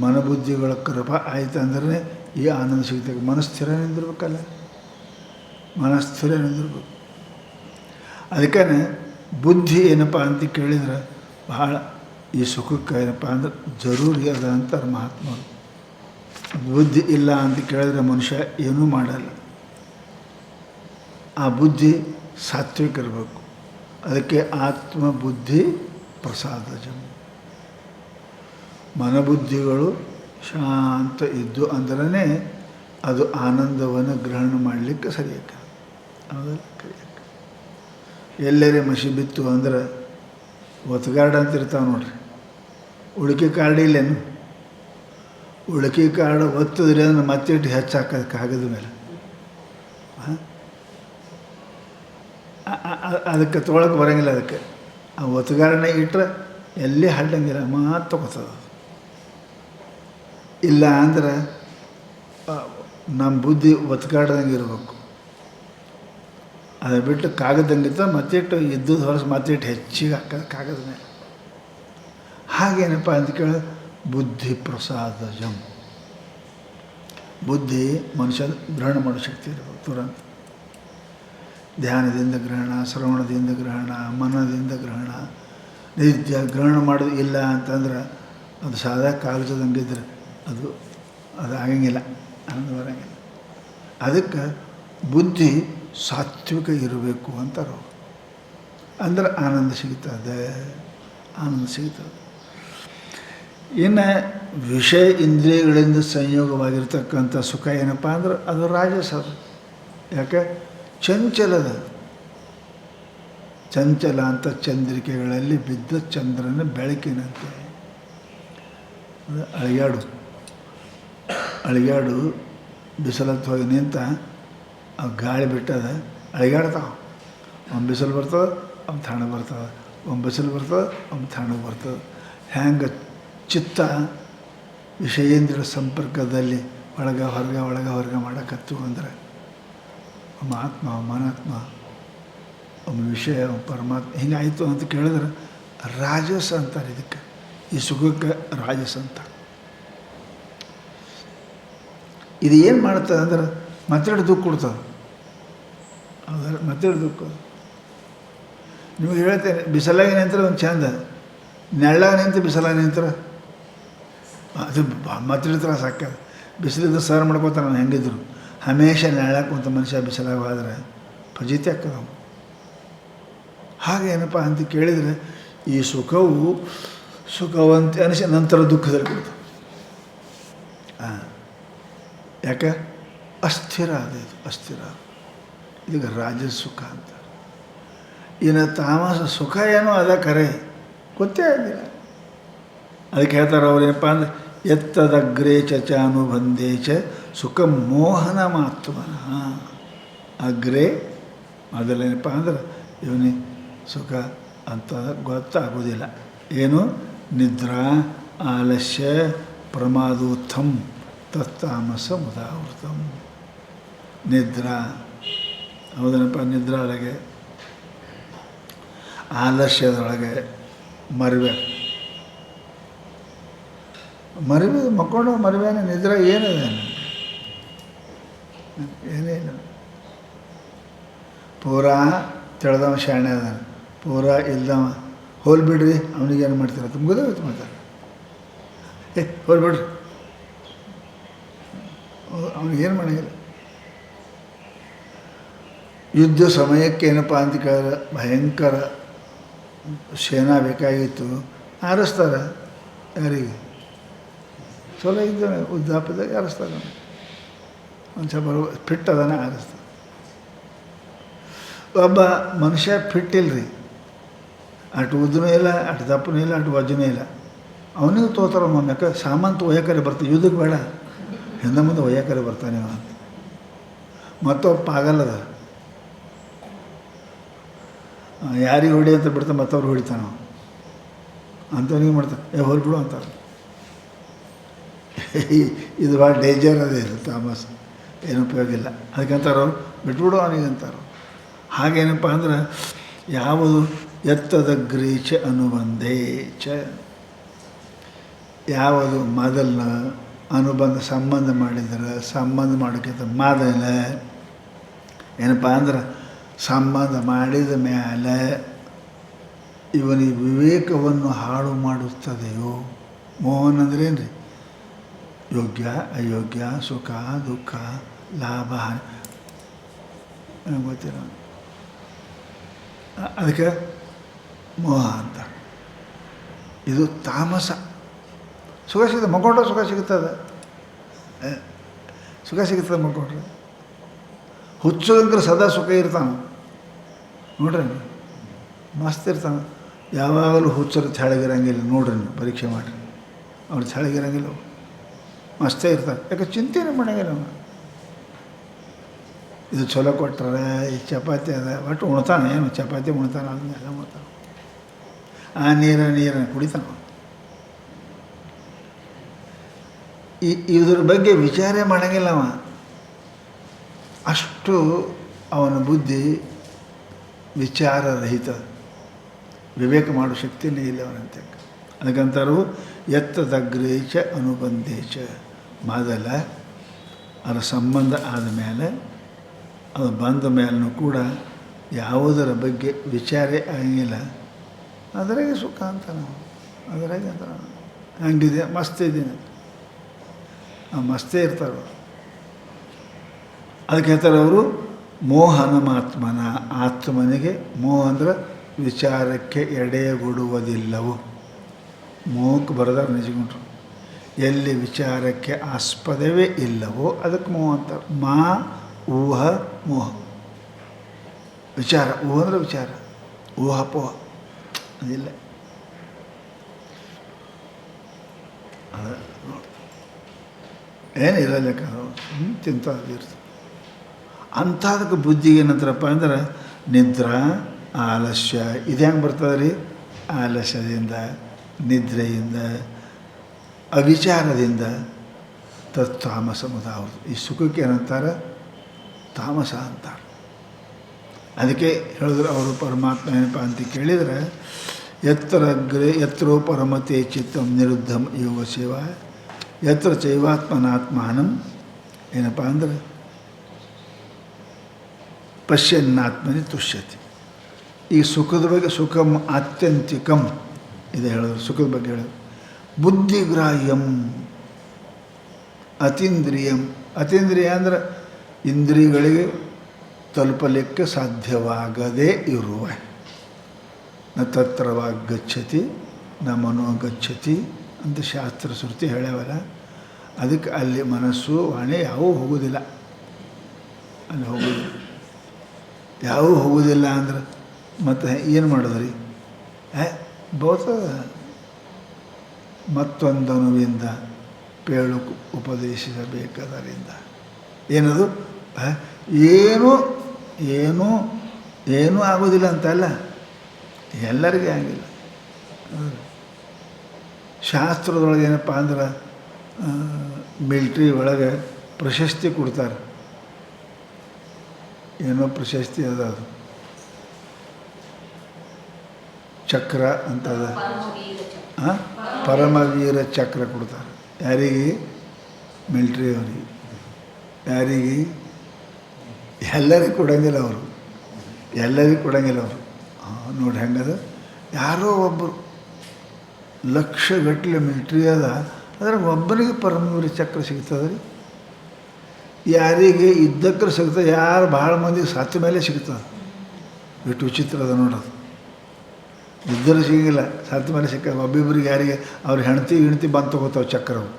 ಮನಬುದ್ಧಿಗಳ ಕೃಪಾ ಆಯ್ತು ಅಂದ್ರೆ ಈ ಆನಂದ ಸಿಗ್ತದೆ. ಮನಸ್ಥಿರ ನಿಂದಿರ್ಬೇಕಲ್ಲ, ಮನಸ್ಥಿರ ನಿಂದಿರ್ಬೇಕು. ಅದಕ್ಕೆ ಬುದ್ಧಿ ಏನಪ್ಪ ಅಂತ ಕೇಳಿದ್ರೆ ಬಹಳ ಈ ಸುಖಕ್ಕೆ ಏನಪ್ಪ ಅಂದ್ರೆ ಜರೂರಿ ಅದ ಅಂತಾರೆ ಮಹಾತ್ಮರು. ಬುದ್ಧಿ ಇಲ್ಲ ಅಂತ ಕೇಳಿದ್ರೆ ಮನುಷ್ಯ ಏನೂ ಮಾಡಲ್ಲ. ಆ ಬುದ್ಧಿ ಸಾತ್ವಿಕ ಇರಬೇಕು. ಅದಕ್ಕೆ ಆತ್ಮಬುದ್ಧಿ ಪ್ರಸಾದಜ. ಮನಬುದ್ಧಿಗಳು ಶಾಂತ ಇದ್ದು ಅಂದ್ರೆ ಅದು ಆನಂದವನ್ನು ಗ್ರಹಣ ಮಾಡಲಿಕ್ಕೆ ಸರಿಯಾಕ. ಹೌದಲ್ಲ, ಕರಿಯಾಕ. ಎಲ್ಲರೇ ಮಸಿ ಬಿತ್ತು ಅಂದ್ರೆ ಒತ್ತಗಾರ್ಡ್ ಅಂತ ಇರ್ತಾವೆ ನೋಡ್ರಿ. ಉಳಿಕೆ ಕಾರ್ಡ್ ಇಲ್ಲೇನು? ಉಳಿಕೆ ಕಾರ್ಡ್ ಒತ್ತಿದ್ರೆ ಅಂದ್ರೆ ಮತ್ತೆ ಇಟ್ಟು ಹೆಚ್ಚಾಕೋದು ಕಾಗದ ಮೇಲೆ. ಅದಕ್ಕೆ ತೊಗೊಳಕ್ಕೆ ಬರೋಂಗಿಲ್ಲ. ಅದಕ್ಕೆ ಆ ಒತ್ತಗಾರನೇ ಇಟ್ಟರೆ ಎಲ್ಲಿ ಹಳ್ಳಂಗಿಲ್ಲ, ಮಾತು ತಗೋತದ. ಇಲ್ಲ ಅಂದ್ರೆ ನಮ್ಮ ಬುದ್ಧಿ ಒತ್ತಗಾಡ್ದಂಗೆ ಇರಬೇಕು. ಅದು ಬಿಟ್ಟು ಕಾಗದಂಗಿತ್ತು ಮತ್ತಿಟ್ಟು ಇದ್ದದ್ದು ಹೊರಸು ಮತ್ತಿಟ್ಟು ಹೆಚ್ಚಿಗೆ ಹಾಕೋದು ಕಾಗದ ಮೇಲೆ. ಹಾಗೇನಪ್ಪ ಅಂತ ಕೇಳಿದ್ರೆ ಬುದ್ಧಿ ಪ್ರಸಾದಜಂ. ಬುದ್ಧಿ ಮನುಷ್ಯ ಗ್ರಹಣ ಮಾಡೋ ಶಕ್ತಿ ಇರಬೇಕು ತುರಂತ. ಧ್ಯಾನದಿಂದ ಗ್ರಹಣ, ಶ್ರವಣದಿಂದ ಗ್ರಹಣ, ಮನದಿಂದ ಗ್ರಹಣ, ನಿತ್ಯ ಗ್ರಹಣ ಮಾಡೋದು ಇಲ್ಲ ಅಂತಂದ್ರೆ ಅದು ಸಾದಾ ಕಾಗದದಂಗಿದ್ರೆ ಅದು ಆಗಂಗಿಲ್ಲ, ಆನಂದ ಬರೋಂಗಿಲ್ಲ. ಅದಕ್ಕೆ ಬುದ್ಧಿ ಸಾತ್ವಿಕ ಇರಬೇಕು ಅಂತಾರೆ. ಅಂದ್ರೆ ಆನಂದ ಸಿಗ್ತದೆ, ಆನಂದ ಸಿಗ್ತದೆ. ಇನ್ನು ವಿಷಯ ಇಂದ್ರಿಯಗಳಿಂದ ಸಂಯೋಗವಾಗಿರ್ತಕ್ಕಂಥ ಸುಖ ಏನಪ್ಪ ಅಂದ್ರೆ ಅದು ರಾಜಸ. ಯಾಕೆ? ಚಂಚಲದ. ಚಂಚಲ ಅಂತ ಚಂದ್ರಿಕೆಗಳಲ್ಲಿ ಬಿದ್ದ ಚಂದ್ರನ ಬೆಳಕಿನಂತೆ. ಅಳಿಗಾಡು ಅಳಿಗಾಡು ಬಿಸಿಲತ್ತು ಹೋಗಿ ನಿಂತ ಆ ಗಾಳಿ ಬಿಟ್ಟದ ಅಳಿಗಾಡ್ತಾವೆ. ಒಂದು ಬಿಸಿಲು ಬರ್ತದೆ, ಅವ್ನು ತಣ್ಣಗೆ ಬರ್ತದೆ, ಒಂದು ಬಿಸಿಲು ಬರ್ತದೆ, ಅವ್ನು ತಣ್ಣಗೆ ಬರ್ತದೆ. ಹ್ಯಾಂಗೆ ಚಿತ್ತ ವಿಷಯೇಂದ್ರ ಸಂಪರ್ಕದಲ್ಲಿ ಒಳಗೆ ಹೊರಗೆ ಮಾಡಕತ್ತು ಅಂದರೆ ಆತ್ಮ ಮನಾತ್ಮ ಒಬ್ಬ ವಿಷಯ ಪರಮಾತ್ಮ ಹಿಂಗಾಯಿತು ಅಂತ ಕೇಳಿದ್ರೆ ರಾಜಸ ಅಂತಾರೆ. ಇದಕ್ಕೆ ಈ ಸುಖಕ್ಕೆ ರಾಜಸ ಅಂತ. ಇದು ಏನು ಮಾಡ್ತದೆ ಅಂದ್ರೆ ಮತ್ತೆರಡು ದುಃಖ ಕೊಡ್ತದೆ. ಹೌದಾ? ಮತ್ತೆರಡು ದುಃಖ. ನಿಮಗೆ ಹೇಳ್ತೇನೆ, ಬಿಸಿಲಾಗಿ ನಿಂತರೆ ಒಂದು ಚಂದ, ನೆಳ್ಳಾಗ ನಿಂತು ಬಿಸಿಲಾಗಿ ನಿಂತರೆ ಅದು ಮತ್ತೆರಡು ತ್ರಾಸ ಹಾಕ್ಯದ. ಬಿಸಿಲಿದ್ದು ಸರ್ ಮಾಡ್ಕೋತಾರೆ ನಾನು ಹೆಂಗಿದ್ರು. ಹಮೇಶ ನೆಳ್ಳಾಕ ಕುಂತ ಮನುಷ್ಯ ಬಿಸಿಲಾಗ ಹೋದ್ರೆ ಫಜೀತಿ ಆಗ್ತದೆ. ಹಾಗೇನಪ್ಪ ಅಂತ ಕೇಳಿದರೆ ಈ ಸುಖವು ಸುಖವಂತೆ ಅನಿಸಿ ನಂತರ ದುಃಖದಲ್ಲಿ ಕೊಡ್ತದೆ. ಯಾಕೆ? ಅಸ್ಥಿರ ಅದು, ಇದು ಅಸ್ಥಿರ. ಇದೀಗ ರಾಜಸ ಸುಖ ಅಂತ. ಇನ್ನು ತಾಮಸ ಸುಖ ಏನೋ ಅದ ಕರೆ ಗೊತ್ತೇ ಆಗಿಲ್ಲ. ಅದಕ್ಕೆ ಹೇಳ್ತಾರೆ ಅವ್ರೇನಪ್ಪ ಅಂದ್ರೆ ಎತ್ತದಗ್ರೇ ಚಾನುಬಂಧೇ ಚ ಸುಖ ಮೋಹನ ಮಾತ್ಮನ. ಅಗ್ರೇ ಮೊದಲೇನಪ್ಪ ಅಂದ್ರೆ ಇವನಿ ಸುಖ ಅಂತ ಗೊತ್ತಾಗೋದಿಲ್ಲ. ಏನು? ನಿದ್ರಾ ಆಲಸ್ಯ ಪ್ರಮಾದೋತ್ಥಂ ತತ್ತಾಮಸ ಮುದಾವೃತಂ. ನಿದ್ರಾ, ಹೌದನಪ್ಪ, ನಿದ್ರಾಳಗೆ ಆಲಸ್ಯದೊಳಗೆ ಮರಿವೆ ಮಕ್ಕೊಂಡು ಮರಿವೇನೆ ನಿದ್ರೆ ಏನಿದೆ? ಏನೇನು ಪೂರಾ ತಿಳಿದವ ಶಾಣೆ ಅದಾನ, ಪೂರಾ ಇಲ್ದವ ಹೋಲ್ ಬಿಡ್ರಿ ಅವನಿಗೇನು ಮಾಡ್ತಾರೆ ತುಂಬೋದು ಮಾಡ್ತಾರೆ. ಹೋಲ್ಬಿಡ್ರಿ, ಅವನಿಗೇನು ಮಾಡೋಂಗಿಲ್ಲ. ಯುದ್ಧ ಸಮಯಕ್ಕೆ ಏನಪ್ಪ ಅಂತ ಕೇಳಿದ್ರೆ ಭಯಂಕರ ಸೇನಾ ಬೇಕಾಗಿತ್ತು, ಆರಿಸ್ತಾರೆ. ಯಾರಿಗೆ? ಚಲೋ ಇದ್ದಾನೆ ವೃದ್ಧಾಪ್ಯದಾಗ ಆರಿಸ್ತಾರೆ. ಮನುಷ್ಯ ಫಿಟ್ ಅದಾನೆ ಆರಿಸ್ತಾರೆ. ಒಬ್ಬ ಮನುಷ್ಯ ಫಿಟ್ ಇಲ್ಲರಿ, ಅಷ್ಟು ಉದ್ದನೂ ಇಲ್ಲ, ಅಷ್ಟು ದಪ್ಪನೂ ಇಲ್ಲ, ಅಷ್ಟು ವಜ್ಜನೂ ಇಲ್ಲ. ಅವನಿಗೂ ತೋತಾರ ಸಾಮಾನು ಒಯ್ಯಕರೆ ಬರ್ತಾನೆ. ಯುದ್ಧಕ್ಕೆ ಬೇಡ, ಹಿಂದೆ ಮುಂದೆ ಒಯ್ಯಕರೆ ಬರ್ತಾನೆ ಅಂತ. ಮತ್ತೊಬ್ಬ ಆಗಲ್ಲದ, ಯಾರಿಗೆ ಹೊಡಿ ಅಂತ ಬಿಡ್ತಾನೆ ಮತ್ತವ್ರು ಹೊಡಿತಾನೆ, ಅಂಥವ್ನಿಗೆ ಮಾಡ್ತಾನೆ ಹೊರಬಿಡು ಅಂತಾರೆ. ಇದು ಭಾಳ ಡೇಂಜರ್ ಅದೇ ಇದು ತಾಮಸ, ಏನು ಉಪಯೋಗ ಇಲ್ಲ. ಅದಕ್ಕಂತಾರೆ ಅವ್ರು ಬಿಟ್ಬಿಡು ಅವನಿಗೆ ಅಂತಾರೆ. ಹಾಗೇನಪ್ಪ ಅಂದ್ರೆ ಯಾವುದು ಎತ್ತದಗ್ರೀಚ ಅನುಬಂಧೇ ಚ, ಯಾವುದು ಮೊದಲನ್ನ ಅನುಬಂಧ ಸಂಬಂಧ ಮಾಡಿದ್ರೆ ಸಂಬಂಧ ಮಾಡೋಕ್ಕಿಂತ ಮೊದಲ ಏನಪ್ಪ ಅಂದ್ರೆ ಸಂಬಂಧ ಮಾಡಿದ ಮೇಲೆ ಇವನಿಗೆ ವಿವೇಕವನ್ನು ಹಾಳು ಮಾಡುತ್ತದೆಯೋ. ಮೋಹನ್ ಅಂದ್ರೇನು ರೀ? ಯೋಗ್ಯ ಅಯೋಗ್ಯ, ಸುಖ ದುಃಖ, ಲಾಭ ಹಾನಿ, ಗೊತ್ತಿಲ್ಲ. ಅದಕ್ಕೆ ಮೋಹ ಅಂತ. ಇದು ತಾಮಸ. ಸುಖ ಸಿಗುತ್ತೆ ಮಕ್ಕೊಂಡ್ರೆ, ಸುಖ ಸಿಗುತ್ತದೆ, ಸುಖ ಸಿಗುತ್ತದೆ ಮಕ್ಕೊಂಡ್ರೆ. ಹುಚ್ಚುಗಂಕರು ಸದಾ ಸುಖ ಇರ್ತಾನೆ ನೋಡ್ರಿ, ಮಸ್ತ್ ಇರ್ತಾನೆ. ಯಾವಾಗಲೂ ಹುಚ್ಚರು ತೆಳಗಿರಂಗಿಲ್ಲ ನೋಡ್ರಿ, ನೀವು ಪರೀಕ್ಷೆ ಮಾಡಿರಿ, ಅವ್ರು ತೆಳಗಿರಂಗಿಲ್ಲ, ಮಸ್ತೇ ಇರ್ತಾರೆ. ಯಾಕೆ ಚಿಂತೆನೇ ಮಾಡಂಗಿಲ್ಲ ಅವನು. ಇದು ಚಲೋ ಕೊಟ್ಟರೆ ಈ ಚಪಾತಿ ಅದ ಒಟ್ಟು ಉಣ್ತಾನೆ, ಏನು ಚಪಾತಿ ಉಣ್ತಾನೆ, ಅದನ್ನೆಲ್ಲ ಉಣ್ತಾನೆ. ಆ ನೀರನ್ನು ಕುಡಿತಾನೆ. ಇದ್ರ ಬಗ್ಗೆ ವಿಚಾರ ಮಾಡಂಗಿಲ್ಲ ಅವ. ಅಷ್ಟು ಅವನ ಬುದ್ಧಿ ವಿಚಾರರಹಿತ, ವಿವೇಕ ಮಾಡೋ ಶಕ್ತಿನೇ ಇಲ್ಲ ಅವನಂತೆ. ಅದಕ್ಕಂತಾರು ಎತ್ತದಗ್ರೇಚ ಅನುಬಂಧೇಚ, ಮೊದಲ ಅದರ ಸಂಬಂಧ ಆದಮೇಲೆ ಅದು ಬಂದ ಮೇಲೂ ಕೂಡ ಯಾವುದರ ಬಗ್ಗೆ ವಿಚಾರೇ ಆಗಂಗಿಲ್ಲ. ಅದರಾಗೆ ಸುಖ ಅಂತ ನಾವು, ಅದರಾಗೆ ಅಂತ ಹಂಗಿದೆ ಮಸ್ತ್ ಇದ್ದೀನಿ, ಮಸ್ತೇ ಇರ್ತಾರೆ. ಅದಕ್ಕೆ ಹೇಳ್ತಾರೆ ಅವರು ಮೋಹನಮಾತ್ಮನ, ಆತ್ಮನಿಗೆ ಮೋಹ ಅಂದ್ರೆ ವಿಚಾರಕ್ಕೆ ಎಡೆಗೊಡುವುದಿಲ್ಲವು. ಮೋಹಕ್ಕೆ ಬರೆದಾರೆ ನಿಜಗುಂಟ್ರು. ಎಲ್ಲಿ ವಿಚಾರಕ್ಕೆ ಆಸ್ಪದವೇ ಇಲ್ಲವೋ ಅದಕ್ಕೆ ಮೋಹ ಅಂತಾರೆ. ಮಾ ಊಹ ಮೋಹ. ವಿಚಾರ, ಊಹ ಅಂದರೆ ವಿಚಾರ, ಊಹಾಪೋಹ ಅದಿಲ್ಲ. ಅದು ನೋಡಿ ಏನಿರಲ್ಲಕ್ಕ ತಿಂತದಿರ್ತದೆ. ಅಂಥದಕ್ಕೆ ಬುದ್ಧಿಗೆ ಏನಂತಾರಪ್ಪ ಅಂದ್ರೆ ನಿದ್ರಾ ಆಲಸ್ಯ. ಇದು ಹೆಂಗೆ ಬರ್ತದೆ ರೀ? ಆಲಸ್ಯದಿಂದ, ನಿದ್ರೆಯಿಂದ, ಅವಿಚಾರದಿಂದ ತಾಮಸ ಮುದಾವ್ರದು. ಈ ಸುಖಕ್ಕೆ ಏನಂತಾರೆ? ತಾಮಸ ಅಂತಾರೆ. ಅದಕ್ಕೆ ಹೇಳಿದ್ರು ಅವರು ಪರಮಾತ್ಮ ಏನಪ್ಪ ಅಂತ ಕೇಳಿದರೆ ಯತ್ರೋ ಪರಮತೆ ಚಿತ್ತಂ ನಿರುದ್ಧಂ ಯೋಗ ಸೇವಾ ಯತ್ರ ಚೈವಾತ್ಮನಾತ್ಮಾನಂ. ಏನಪ್ಪ ಅಂದ್ರೆ ಪಶ್ಯನ್ನಾತ್ಮನಿ ತುಷ್ಯತಿ. ಈ ಸುಖದ ಬಗ್ಗೆ ಸುಖಂ ಆತ್ಯಂತಿಕಂ ಇದೆ ಹೇಳಿದ್ರು. ಸುಖದ ಬಗ್ಗೆ ಹೇಳಿದ್ರು. ಬುದ್ಧಿಗ್ರಾಹ್ಯಂ ಅತೀಂದ್ರಿಯಂ. ಅತೀಂದ್ರಿಯ ಅಂದರೆ ಇಂದ್ರಿಯಗಳಿಗೆ ತಲುಪಲಿಕ್ಕೆ ಸಾಧ್ಯವಾಗದೇ ಇರುವ. ನ ತತ್ರ ವಾಗ್ಗಚ್ಚತಿ ನ ಮನೋಗಚ್ಚತಿ ಅಂತ ಶಾಸ್ತ್ರ ಶ್ರುತಿ ಹೇಳ್ಯಾವಲ್ಲ. ಅದಕ್ಕೆ ಅಲ್ಲಿ ಮನಸ್ಸು ವಾಣಿ ಯಾವೂ ಹೋಗೋದಿಲ್ಲ. ಅಲ್ಲಿ ಹೋಗೋದಿಲ್ಲ, ಯಾವೂ ಹೋಗೋದಿಲ್ಲ ಅಂದ್ರೆ ಮತ್ತು ಏನು ಮಾಡೋದ್ರಿ? ಬಹುತ ಮತ್ತೊಂದನುವಿಂದ ಪೇಳು ಉಪದೇಶಿಸಬೇಕಾದರಿಂದ. ಏನದು? ಏನೂ ಏನೂ ಏನೂ ಆಗೋದಿಲ್ಲ ಅಂತಲ್ಲ, ಎಲ್ಲರಿಗೂ ಆಗಿಲ್ಲ. ಶಾಸ್ತ್ರದೊಳಗೆ ಏನಪ್ಪ ಅಂದ್ರೆ ಮಿಲ್ಟ್ರಿ ಒಳಗೆ ಪ್ರಶಸ್ತಿ ಕೊಡ್ತಾರೆ. ಏನೋ ಪ್ರಶಸ್ತಿ ಅದ, ಅದು ಚಕ್ರ ಅಂತದ. ಪರಮವೀರ ಚಕ್ರ ಕೊಡ್ತಾರೆ. ಯಾರಿಗೆ? ಮಿಲ್ಟ್ರಿ ಅವರಿಗೆ. ಯಾರಿಗೆ? ಎಲ್ಲರಿಗೂ ಕೊಡಂಗಿಲ್ಲ ಅವರು, ಎಲ್ಲರಿಗೂ ಕೊಡಂಗಿಲ್ಲ ಅವರು. ನೋಡಿ ಹೆಂಗದ. ಯಾರೋ ಒಬ್ಬರು ಲಕ್ಷಗಟ್ಟಲೆ ಮಿಲ್ಟ್ರಿ ಅದ, ಅದ್ರಾಗ ಒಬ್ಬರಿಗೆ ಪರಮವೀರ ಚಕ್ರ ಸಿಗ್ತದೆ ರೀ. ಯಾರಿಗೆ ಇದ್ದಕ್ರೆ ಸಿಗ್ತದೆ, ಯಾರು ಭಾಳ ಮಂದಿಗೆ ಸತ್ತ ಮೇಲೆ ಸಿಗ್ತದೆ. ಎಷ್ಟು ವಿಚಿತ್ರ ಅದ ನೋಡೋದು. ಇದ್ದರೂ ಸಿಗಿಲ್ಲ, ಸತ್ತ ಮೇಲೆ ಸಿಕ್ಕ. ಒಬ್ಬಿಬ್ಬರಿಗೆ ಯಾರಿಗೆ ಅವ್ರ ಹೆಂಡ್ತಿ ಬಂದು ತಗೋತಾವೆ ಚಕ್ರವು.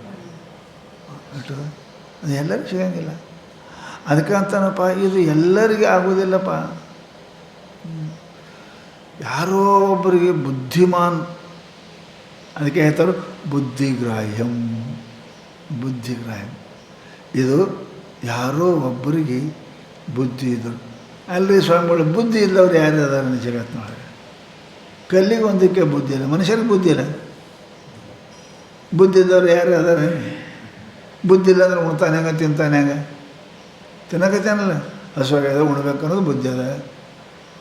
ಅದು ಎಲ್ಲರಿಗೂ ಸಿಗಂಗಿಲ್ಲ. ಅದಕ್ಕಂತನಪ್ಪ ಇದು ಎಲ್ಲರಿಗೆ ಆಗೋದಿಲ್ಲಪ್ಪ. ಯಾರೋ ಒಬ್ಬರಿಗೆ ಬುದ್ಧಿಮಾನ್, ಅದಕ್ಕೆ ಹೇಳ್ತಾರೆ ಬುದ್ಧಿಗ್ರಾಹ್ಯಂ. ಬುದ್ಧಿಗ್ರಾಹ್ಯಂ ಇದು ಯಾರೋ ಒಬ್ಬರಿಗೆ ಬುದ್ಧಿ ಇದ್ದರು. ಅಲ್ಲರಿ ಸ್ವಾಮಿಗಳು, ಬುದ್ಧಿ ಇಲ್ಲವ್ರು ಯಾರು ಅದಾರ ಜಗತ್ತಿನೊಳಗೆ? ಕಲ್ಲಿಗೆ ಒಂದಕ್ಕೆ ಬುದ್ಧಿ ಇಲ್ಲ, ಮನುಷ್ಯರಿಗೆ ಬುದ್ಧಿ ಇಲ್ಲ. ಬುದ್ಧಿ ಇದ್ದವ್ರು ಯಾರು ಅದಾರ? ಬುದ್ಧಿ ಇಲ್ಲ ಅಂದ್ರೆ ಉಣ್ತಾನೆ ಹೆಂಗೆ, ತಿಂತಾನೆ ಹೆಂಗೆ? ತಿನ್ನಕತ್ತೇನಲ್ಲ, ಹಸುವಾಗ್ಯದ ಉಣ್ಬೇಕು ಅನ್ನೋದು ಬುದ್ಧಿ ಅದ.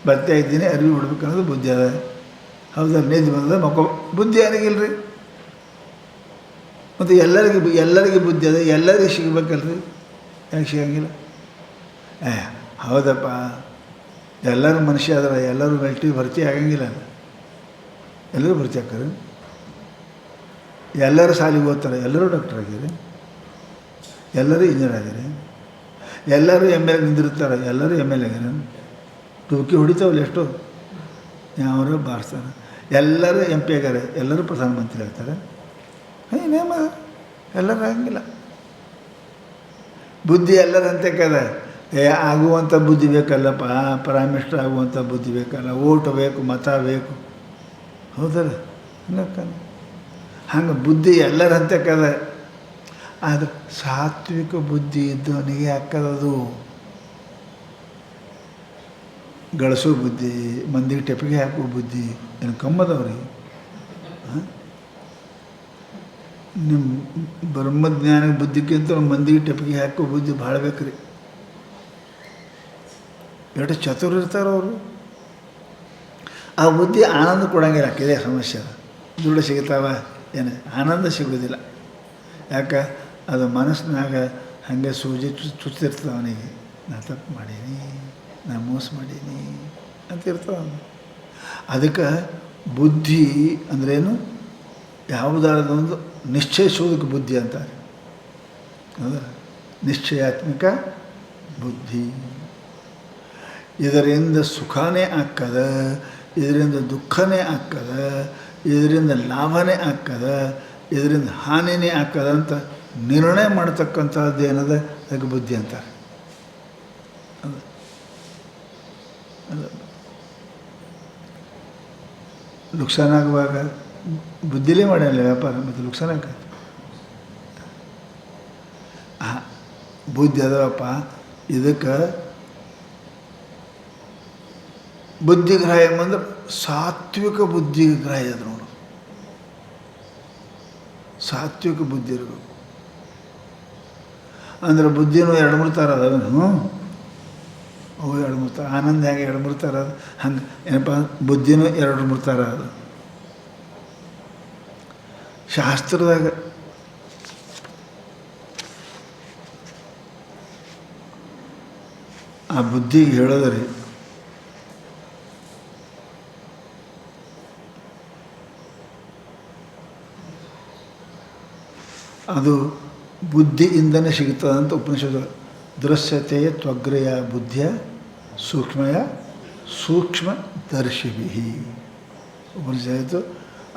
ಬತ್ತೆ ಇದ್ದೀನಿ ಅರಿವಿ ಉಡ್ಬೇಕು ಅನ್ನೋದು ಬುದ್ಧಿ ಅದ. ಹೌದಾ? ನಿದ್ದೆ ಬಂದ ಮಕ್ಕೋ ಬುದ್ಧಿ ಯಾರಿಗಿಲ್ಲ ರೀ? ಮತ್ತು ಎಲ್ಲರಿಗೆ ಬುದ್ಧಿ ಅದ, ಎಲ್ಲರಿಗೆ ಸಿಗ್ಬೇಕಲ್ರಿ, ಯಾಕೆ ಸಿಗಂಗಿಲ್ಲ? ಹೌದಪ್ಪ, ಎಲ್ಲರೂ ಮನುಷ್ಯ ಆದ್ರೆ ಎಲ್ಲರೂ ಭರ್ತಿ ಆಗಂಗಿಲ್ಲ. ಎಲ್ಲರೂ ಭರ್ತಿ ಆಗ್ತಾರೆ. ಎಲ್ಲರೂ ಶಾಲೆಗೆ ಓದ್ತಾರೆ, ಎಲ್ಲರೂ ಡಾಕ್ಟರ್ ಆಗಿರಿ, ಎಲ್ಲರೂ ಇಂಜಿನಿಯರ್ ಆಗಿರಿ, ಎಲ್ಲರೂ ಎಮ್ ಎಲ್ ನಿಂದಿರ್ತಾರೆ, ಎಲ್ಲರೂ ಎಮ್ ಎಲ್ ಆಗ್ಯಾರ. ಟೂಕಿ ಹೊಡಿತಾವಲ್ಲ ಎಷ್ಟು, ಯಾರು ಬಾರಿಸ್ತಾರೆ. ಎಲ್ಲರೂ MP ಆಗ್ಯಾರೆ, ಎಲ್ಲರೂ ಪ್ರಧಾನಮಂತ್ರಿ ಆಗ್ತಾರೆ. ನೇಮ ಎಲ್ಲರೂ ಆಗಂಗಿಲ್ಲ. ಬುದ್ಧಿ ಎಲ್ಲರಂತೆ ಕದ ಆಗುವಂಥ ಬುದ್ಧಿ ಬೇಕಲ್ಲಪ್ಪ, ಪ್ರೈಮ್ ಮಿನಿಸ್ಟರ್ ಆಗುವಂಥ ಬುದ್ಧಿ ಬೇಕಲ್ಲ, ಓಟು ಬೇಕು, ಮತ ಬೇಕು. ಹೌದಲ್ಲ? ಹಂಗೆ ಬುದ್ಧಿ ಎಲ್ಲರಂತೆ ಕದ. ಆದರೆ ಸಾತ್ವಿಕ ಬುದ್ಧಿ ಇದ್ದವನಿಗೆ ಹಾಕದದು ಗಳಿಸೋ ಬುದ್ಧಿ, ಮಂದಿಗೆ ಟೆಪಿಗೆ ಹಾಕೋ ಬುದ್ಧಿ ಏನು ಕಮ್ಮದವ್ರಿಗೆ? ನಿಮ್ಮ ಬ್ರಹ್ಮಜ್ಞಾನ ಬುದ್ಧಿಗಿಂತ ಮಂದಿಗೆ ಟೆಪಿಗೆ ಹಾಕೋ ಬುದ್ಧಿ ಭಾಳ ಬೇಕ್ರಿ. ಎಷ್ಟು ಚತುರ ಇರ್ತಾರೆ ಅವರು. ಆ ಬುದ್ಧಿ ಆನಂದ ಕೊಡಂಗಿಲ್ಲ. ಇದೇ ಸಮಸ್ಯೆ. ದುಡ್ಡು ಸಿಗ್ತಾವ ಏನು, ಆನಂದ ಸಿಗೋದಿಲ್ಲ. ಯಾಕೆ? ಅದು ಮನಸ್ಸಿನಾಗ ಹಾಗೆ ಸೂಜಿ ಚುಚ್ಚಿರ್ತದೆ ಅವನಿಗೆ. ನಾ ತಪ್ಪು ಮಾಡೀನಿ, ನಾ ಮೋಸ ಮಾಡೀನಿ ಅಂತ ಇರ್ತವೆ. ಅದಕ್ಕೆ ಬುದ್ಧಿ ಅಂದ್ರೇನು? ಯಾವುದಾದೊಂದು ನಿಶ್ಚಯಿಸುವುದಕ್ಕೆ ಬುದ್ಧಿ ಅಂತಾರೆ. ಹೌದಾ? ನಿಶ್ಚಯಾತ್ಮಕ ಬುದ್ಧಿ. ಇದರಿಂದ ಸುಖನೇ ಆಗ್ತದ, ಇದರಿಂದ ದುಃಖನೇ ಆಗ್ತದ, ಇದರಿಂದ ಲಾಭನೇ ಆಗ್ತದ, ಇದರಿಂದ ಹಾನಿನೇ ಆಗ್ತದ ಅಂತ ನಿರ್ಣಯ ಮಾಡ್ತಕ್ಕಂಥದ್ದು ಏನದ, ಅದಕ್ಕೆ ಬುದ್ಧಿ ಅಂತಾರೆ. ಲುಕ್ಸಾನ್ ಆಗುವಾಗ ಬುದ್ಧಿಲೇ ಮಾಡ್ಯಾನಲ್ಲ ವ್ಯಾಪಾರ, ಮತ್ತು ಲುಕ್ಸಾನ್ ಆಗ್ತದೆ. ಬುದ್ಧಿ ಅದವಪ್ಪ. ಇದಕ್ಕೆ ಬುದ್ಧಿಗ್ರಾಹ್ಯ ಅಂದ್ರೆ ಸಾತ್ವಿಕ ಬುದ್ಧಿಗ್ರಾಹ್ಯ ಅದು ನೋಡು. ಸಾತ್ವಿಕ ಬುದ್ಧಿ ಇರಬೇಕು. ಅಂದ್ರೆ ಬುದ್ಧಿನೂ 2-3 ಥರ ಅದಾವೇನು? ಅವು 2-3 ಥರ. ಆನಂದ ಹೆಂಗೆ 2-3 ಥರ ಅದು, ಹಂಗೆ ಏನಪ್ಪ ಬುದ್ಧಿನೂ 2-3 ಥರ ಅದು. ಶಾಸ್ತ್ರದಾಗ ಆ ಬುದ್ಧಿಗೆ ಹೇಳೋದ್ರಿ, ಅದು ಬುದ್ಧಿಯಿಂದನೇ ಸಿಗುತ್ತದಂತ ಉಪನಿಷತ್ತು. ದೃಶ್ಯತೆಯ ತ್ವಗ್ರಯ ಬುದ್ಧಿಯ ಸೂಕ್ಷ್ಮಯ ಸೂಕ್ಷ್ಮದರ್ಶಿಭಿ ಉಪನಿಷತ್ತು.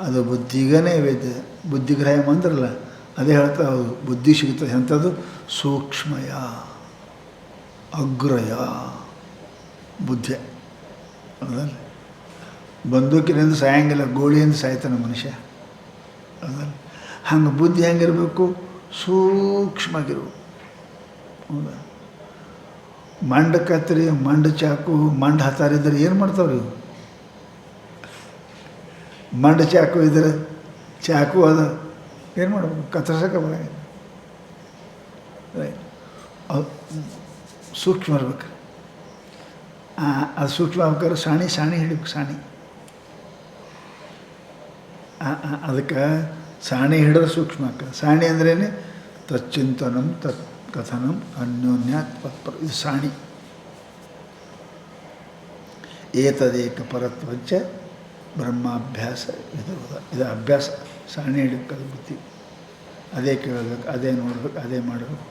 ಅದು ಬುದ್ಧಿಗನೇ ವೇದ್ಯ. ಬುದ್ಧಿಗ್ರಾಹ್ಯ ಅಂದ್ರಲ್ಲ, ಅದೇ ಹೇಳ್ತಾ ಹೌದು. ಬುದ್ಧಿ ಸಿಗುತ್ತದೆ ಅಂಥದ್ದು ಸೂಕ್ಷ್ಮಯ ಅಗ್ರಯ ಬುದ್ಧಿ. ಹೌದಲ್ಲ? ಬಂದೂಕಿನಿಂದ ಸಾಯಂಗಿಲ್ಲ, ಗೋಳಿಯಿಂದ ಸಾಯ್ತಾನೆ ಮನುಷ್ಯ. ಹೌದಲ್ಲ? ಹಂಗೆ ಬುದ್ಧಿ ಹೆಂಗಿರಬೇಕು? ಸೂಕ್ಷ್ಮವಾಗಿರ್ಬೇಕು. ಹೌದಾ? ಮಂಡ ಕತ್ತರಿ, ಮಂಡ ಚಾಕು, ಮಂಡ ಹತ್ತಾರಿದ್ರೆ ಏನು ಮಾಡ್ತಾವ್ರಿ ಇವು? ಮಂಡ ಚಾಕು ಇದ್ರೆ ಚಾಕು ಅದ ಏನು ಮಾಡ್ಬೇಕು? ಕತ್ತರ್ಸಕ್ಕೆ ಬರಂಗಿಲ್ಲ. ಅದು ಸೂಕ್ಷ್ಮ ಇರ್ಬೇಕು. ಅದು ಸೂಕ್ಷ್ಮ ಆಗ್ಬೇಕಾದ್ರೆ ಸಾಣಿ ಹಿಡಿಬೇಕು. ಅದಕ್ಕೆ ಸಾಣಿ ಹಿಡಿದ್ರೆ ಸೂಕ್ಷ್ಮ ಆಗ್ತದೆ. ಸಾಣಿ ಅಂದ್ರೇನೆ ತಚ್ಚಿಂತನಂ ತತ್ ಕಥನಂ ಅನ್ಯೋನ್ಯಾತ್ ಪತ್ಪರ. ಇದು ಸಾಣಿ. ಏತದೇಕ ಪರತ್ವಚ್ಚ ಬ್ರಹ್ಮಾಭ್ಯಾಸ ಇದು ಅಭ್ಯಾಸ. ಸಾಣಿ ಹಿಡಿಬೇಕು ಬುದ್ಧಿ. ಅದೇ ಕೇಳಬೇಕು, ಅದೇ ನೋಡ್ಬೇಕು, ಅದೇ ಮಾಡಬೇಕು.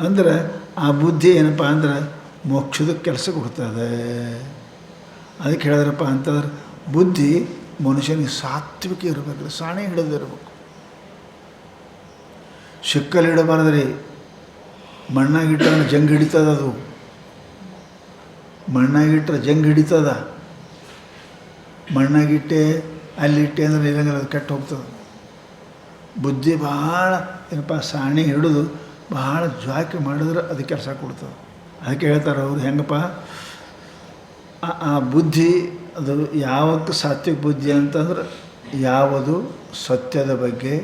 ಅಂದ್ರೆ ಆ ಬುದ್ಧಿ ಏನಪ್ಪ ಅಂದ್ರೆ ಮೋಕ್ಷದ ಕೆಲಸ ಕೊಡ್ತದೆ. ಅದಕ್ಕೆ ಹೇಳಿದ್ರಪ್ಪ ಅಂತಂದ್ರೆ ಬುದ್ಧಿ ಮನುಷ್ಯನಿಗೆ ಸಾತ್ವಿಕ ಇರಬೇಕು. ಸಾಣಿ ಹಿಡಿದಿರ್ಬೇಕು. ಶಿಕ್ಕಲ್ಲಿ ಇಡಬಾರ್ದ್ರಿ. ಮಣ್ಣಾಗಿಟ್ಟರೆ ಜಂಗ್ ಹಿಡಿತದ. ಅದು ಮಣ್ಣಾಗಿಟ್ಟರೆ ಜಂಗ್ ಹಿಡಿತದ. ಮಣ್ಣಾಗಿಟ್ಟೆ ಅಲ್ಲಿಟ್ಟೆ ಅಂದ್ರೆ ಇರಂಗಿಲ್ಲ, ಅದು ಕೆಟ್ಟು ಹೋಗ್ತದೆ. ಬುದ್ಧಿ ಭಾಳ ಏನಪ್ಪ ಸಾಣಿ ಹಿಡಿದು ಭಾಳ ಜಾಕಿ ಮಾಡಿದ್ರೆ ಅದು ಕೆಲಸ ಕೊಡ್ತದೆ. ಅದಕ್ಕೆ ಹೇಳ್ತಾರೆ ಅವರು ಹೆಂಗಪ್ಪ ಆ ಬುದ್ಧಿ ಅದು ಯಾವಕ್ಕೆ ಸಾತ್ವಿಕ ಬುದ್ಧಿ ಅಂತಂದ್ರೆ ಯಾವುದು ಸತ್ಯದ ಬಗ್ಗೆ,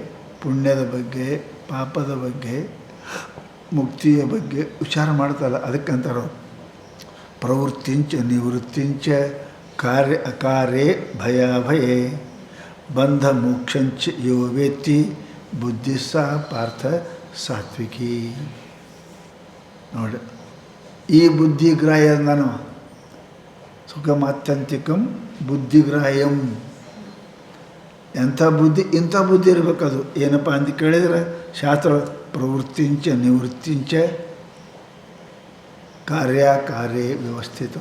ಪುಣ್ಯದ ಬಗ್ಗೆ, ಪಾಪದ ಬಗ್ಗೆ, ಮುಕ್ತಿಯ ಬಗ್ಗೆ ವಿಚಾರ ಮಾಡ್ತಾರಲ್ಲ ಅದಕ್ಕಂತಾರೆ ಪ್ರವೃತ್ತಿಂಚ ನಿವೃತ್ತಿಂಚ ಕಾರ್ಯ ಅಕಾರ್ಯೇ ಭಯಾಭಯೇ ಬಂಧ ಮೋಕ್ಷಂಚ ಯೋ ವೇತ್ತಿ ಬುದ್ಧಿ ಸಹ ಪಾರ್ಥ ಸಾತ್ವಿಕಿ. ನೋಡಿ ಈ ಬುದ್ಧಿಗ್ರಾಹ್ಯ ನಾನು ಸುಖಮಾತ್ಯಂತಿಕಂ ಬುದ್ಧಿಗ್ರಾಹ್ಯಂ. ಎಂಥ ಬುದ್ಧಿ, ಇಂಥ ಬುದ್ಧಿ ಇರಬೇಕದು. ಏನಪ್ಪ ಅಂತ ಕೇಳಿದರೆ ಶಾಸ್ತ್ರ ಪ್ರವೃತ್ತಿಂಚ ನಿವೃತ್ತಿಂಚ ಕಾರ್ಯೇ ವ್ಯವಸ್ಥಿತ.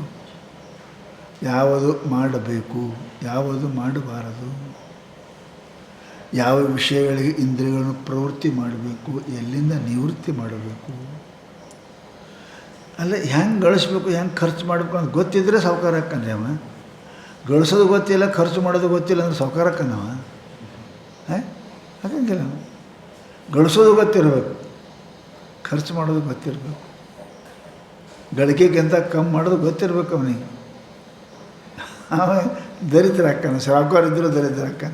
ಯಾವುದು ಮಾಡಬೇಕು, ಯಾವುದು ಮಾಡಬಾರದು, ಯಾವ ವಿಷಯಗಳಿಗೆ ಇಂದ್ರಿಯಗಳನ್ನು ಪ್ರವೃತ್ತಿ ಮಾಡಬೇಕು, ಎಲ್ಲಿಂದ ನಿವೃತ್ತಿ ಮಾಡಬೇಕು, ಅಲ್ಲ ಹೆಂಗೆ ಗಳಿಸ್ಬೇಕು, ಹೆಂಗೆ ಖರ್ಚು ಮಾಡಬೇಕು ಅಂತ ಗೊತ್ತಿದ್ದರೆ ಸಾವ್ಕಾರ ಹಾಕನ್ರಿ ಅವ. ಗಳಿಸೋದು ಗೊತ್ತಿಲ್ಲ, ಖರ್ಚು ಮಾಡೋದು ಗೊತ್ತಿಲ್ಲ ಅಂದ್ರೆ ಸಾವ್ಕಾರ ಹಾಕನವ. ಹಾಗಂಗಿಲ್ಲ. ಗಳಿಸೋದು ಗೊತ್ತಿರಬೇಕು, ಖರ್ಚು ಮಾಡೋದು ಗೊತ್ತಿರಬೇಕು, ಗಳಿಕೆಗಿಂತ ಕಮ್ಮಿ ಮಾಡೋದು ಗೊತ್ತಿರಬೇಕು ಅವನಿಗೆ. ಅವ ದರಿದ್ರ ಹಾಕನ, ಸಾವ್ಕಾರ ಇದ್ದರೂ ದರಿದ್ರ ಹಾಕನ.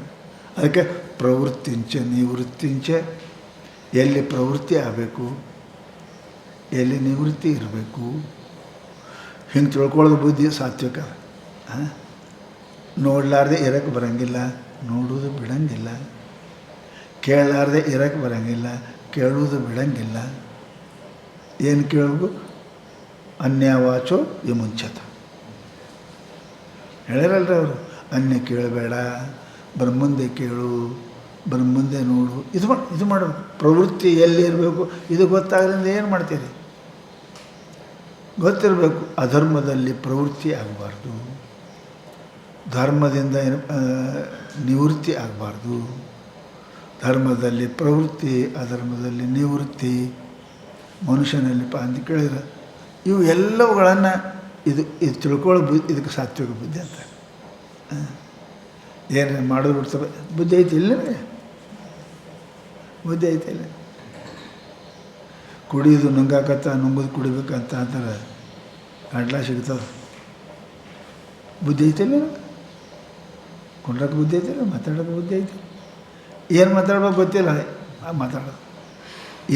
ಅದಕ್ಕೆ ಪ್ರವೃತ್ತಿಂಚ ನಿವೃತ್ತಿಂಚ, ಎಲ್ಲಿ ಪ್ರವೃತ್ತಿ ಆಗಬೇಕು, ಎಲ್ಲಿ ನಿವೃತ್ತಿ ಇರಬೇಕು, ಹಿಂಗೆ ತಿಳ್ಕೊಳ್ಳೋದು ಬುದ್ಧಿ ಸಾತ್ವಿಕ. ನೋಡಲಾರ್ದೆ ಇರೋಕ್ಕೆ ಬರೋಂಗಿಲ್ಲ, ನೋಡೋದು ಬಿಡೋಂಗಿಲ್ಲ. ಕೇಳಲಾರ್ದೆ ಇರೋಕ್ಕೆ ಬರೋಂಗಿಲ್ಲ, ಕೇಳೋದು ಬಿಡೋಂಗಿಲ್ಲ. ಏನು ಕೇಳಬೇಕು? ಅನ್ಯವಾಚೋ ವಿಮುಂಚತ ಹೇಳ್ಯಾರಲ್ರಿ ಅವರು. ಅನ್ಯ ಕೇಳಬೇಡ, ಬ್ರಹ್ಮಂದೆ ಕೇಳು, ಬ್ರಹ್ಮಂದೆ ನೋಡು. ಇದು ಮಾಡಬೇಕು. ಪ್ರವೃತ್ತಿ ಎಲ್ಲಿ ಇರಬೇಕು ಇದು ಗೊತ್ತಾಗಲಿಂದ ಏನು ಮಾಡ್ತೀರಿ? ಗೊತ್ತಿರಬೇಕು. ಅಧರ್ಮದಲ್ಲಿ ಪ್ರವೃತ್ತಿ ಆಗಬಾರ್ದು, ಧರ್ಮದಿಂದ ನಿವೃತ್ತಿ ಆಗಬಾರ್ದು. ಧರ್ಮದಲ್ಲಿ ಪ್ರವೃತ್ತಿ, ಅಧರ್ಮದಲ್ಲಿ ನಿವೃತ್ತಿ ಮನುಷ್ಯನಲ್ಲಿ ಅಂತ ಕೇಳಿದ್ರೆ ಇವು ಎಲ್ಲವುಗಳನ್ನು ಇದು ತಿಳ್ಕೊಳ್ಳೋ ಇದಕ್ಕೆ ಸಾತ್ವಿಕ ಬುದ್ಧಿ ಅಂತ. ಏನು ಮಾಡೋದು ಬಿಡ್ತವೆ. ಬುದ್ಧಿ ಐತಿ ಇಲ್ಲ ನಿಮಗೆ? ಬುದ್ಧಿ ಐತಿ ಇಲ್ಲ? ಕುಡಿಯೋದು ನುಂಗಾಕತ್ತ, ನುಂಗೋದು ಕುಡಿಬೇಕಂತ ಅಂತಾರೆ, ಗಂಟ್ಲ ಸಿಗ್ತದೆ. ಬುದ್ಧಿ ಐತಿಲ್ಲ? ಕುಂಡ್ರಕ್ಕೆ ಬುದ್ಧಿ ಐತಿಲ್ಲ, ಮಾತಾಡೋಕೆ ಬುದ್ಧಿ ಐತಿ. ಏನು ಮಾತಾಡ್ಬೇಕು ಗೊತ್ತಿಲ್ಲ, ಮಾತಾಡೋದು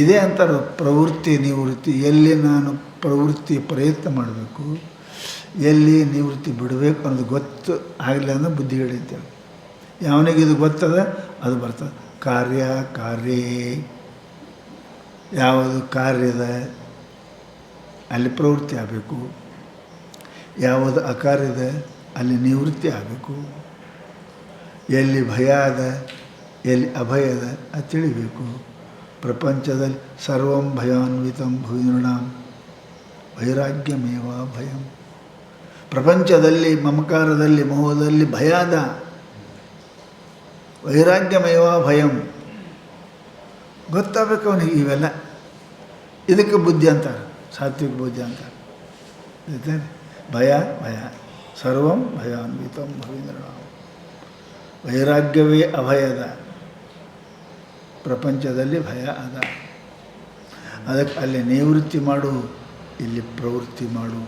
ಇದೇ ಅಂತಾರೆ ಪ್ರವೃತ್ತಿ ನಿವೃತ್ತಿ. ಎಲ್ಲಿ ನಾನು ಪ್ರವೃತ್ತಿ ಪ್ರಯತ್ನ ಮಾಡಬೇಕು, ಎಲ್ಲಿ ನಿವೃತ್ತಿ ಬಿಡಬೇಕು ಅನ್ನೋದು ಗೊತ್ತು ಆಗಲಿಲ್ಲ ಅಂದ್ರೆ ಬುದ್ಧಿ ಹಿಡಿತೇವೆ. ಯಾವನಿಗೆ ಇದು ಗೊತ್ತದ ಅದು ಬರ್ತದೆ. ಕಾರ್ಯೇ ಯಾವುದು ಕಾರ್ಯದ ಅಲ್ಲಿ ಪ್ರವೃತ್ತಿ ಆಗಬೇಕು, ಯಾವುದು ಅಕಾರ್ಯದ ಅಲ್ಲಿ ನಿವೃತ್ತಿ ಆಗಬೇಕು, ಎಲ್ಲಿ ಭಯ ಅದ ಎಲ್ಲಿ ಅಭಯದ ಅದು ತಿಳಿಬೇಕು. ಪ್ರಪಂಚದಲ್ಲಿ ಸರ್ವಂ ಭಯಾನ್ವಿತಂ ಭುವಿನೃಣಾಂ ವೈರಾಗ್ಯಮೇವ ಭಯಂ. ಪ್ರಪಂಚದಲ್ಲಿ ಮಮಕಾರದಲ್ಲಿ ಮೋಹದಲ್ಲಿ ಭಯ ಅದ, ವೈರಾಗ್ಯಮೇವ ಭಯಂ. ಗೊತ್ತಾಗಬೇಕು ಅವನಿಗೆ ಇವೆಲ್ಲ. ಇದಕ್ಕೆ ಬುದ್ಧಿ ಅಂತಾರೆ, ಸಾತ್ವಿಕ ಬುದ್ಧಿ ಅಂತಾರೆ. ಭಯ ಸರ್ವಂ ಭಯಾನ್ವಿತಂ ಭುವಿನೃಣಾಂ ವೈರಾಗ್ಯವೇ ಅಭಯದ. ಪ್ರಪಂಚದಲ್ಲಿ ಭಯ ಅದ, ಅದಕ್ಕೆ ಅಲ್ಲಿ ನಿವೃತ್ತಿ ಮಾಡು, ಇಲ್ಲಿ ಪ್ರವೃತ್ತಿ ಮಾಡು.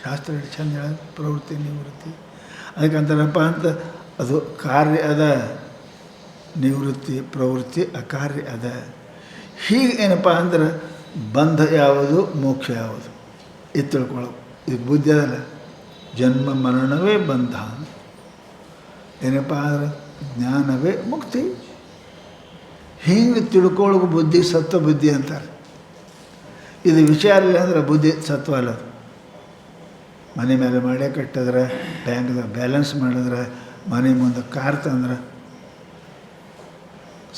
ಶಾಸ್ತ್ರ ಚಂದ ಹೇಳ ಪ್ರವೃತ್ತಿ ನಿವೃತ್ತಿ. ಅದಕ್ಕೆ ಅಂತಾರಪ್ಪ ಅಂತ ಅದು ಕಾರ್ಯ ಅದ, ನಿವೃತ್ತಿ ಪ್ರವೃತ್ತಿ ಅಕಾರ್ಯ ಅದ. ಹೀಗೆ ಏನಪ್ಪ ಅಂದ್ರೆ ಬಂಧ ಯಾವುದು, ಮೋಕ್ಷ ಯಾವುದು ಇದು ತಿಳ್ಕೊಳ್ಳೋದು. ಇದು ಬುದ್ಧಿ ಅದಲ್ಲ. ಜನ್ಮ ಮರಣವೇ ಬಂಧ, ಏನಪ್ಪ ಅಂದ್ರೆ ಜ್ಞಾನವೇ ಮುಕ್ತಿ. ಹೀಗೆ ತಿಳ್ಕೊಳ್ಳೋಕೆ ಬುದ್ಧಿ ಸತ್ವ ಬುದ್ಧಿ ಅಂತಾರೆ. ಇದು ವಿಚಾರ ಇಲ್ಲ ಅಂದ್ರೆ ಬುದ್ಧಿ ಸತ್ವ ಅಲ್ಲ. ಮನೆ ಮೇಲೆ ಮಾಡೇ ಕಟ್ಟಿದ್ರೆ, ಬ್ಯಾಂಕ್ದಾಗ ಬ್ಯಾಲೆನ್ಸ್ ಮಾಡಿದ್ರೆ, ಮನೆ ಮುಂದೆ ಕಾರ್ ತಂದ್ರೆ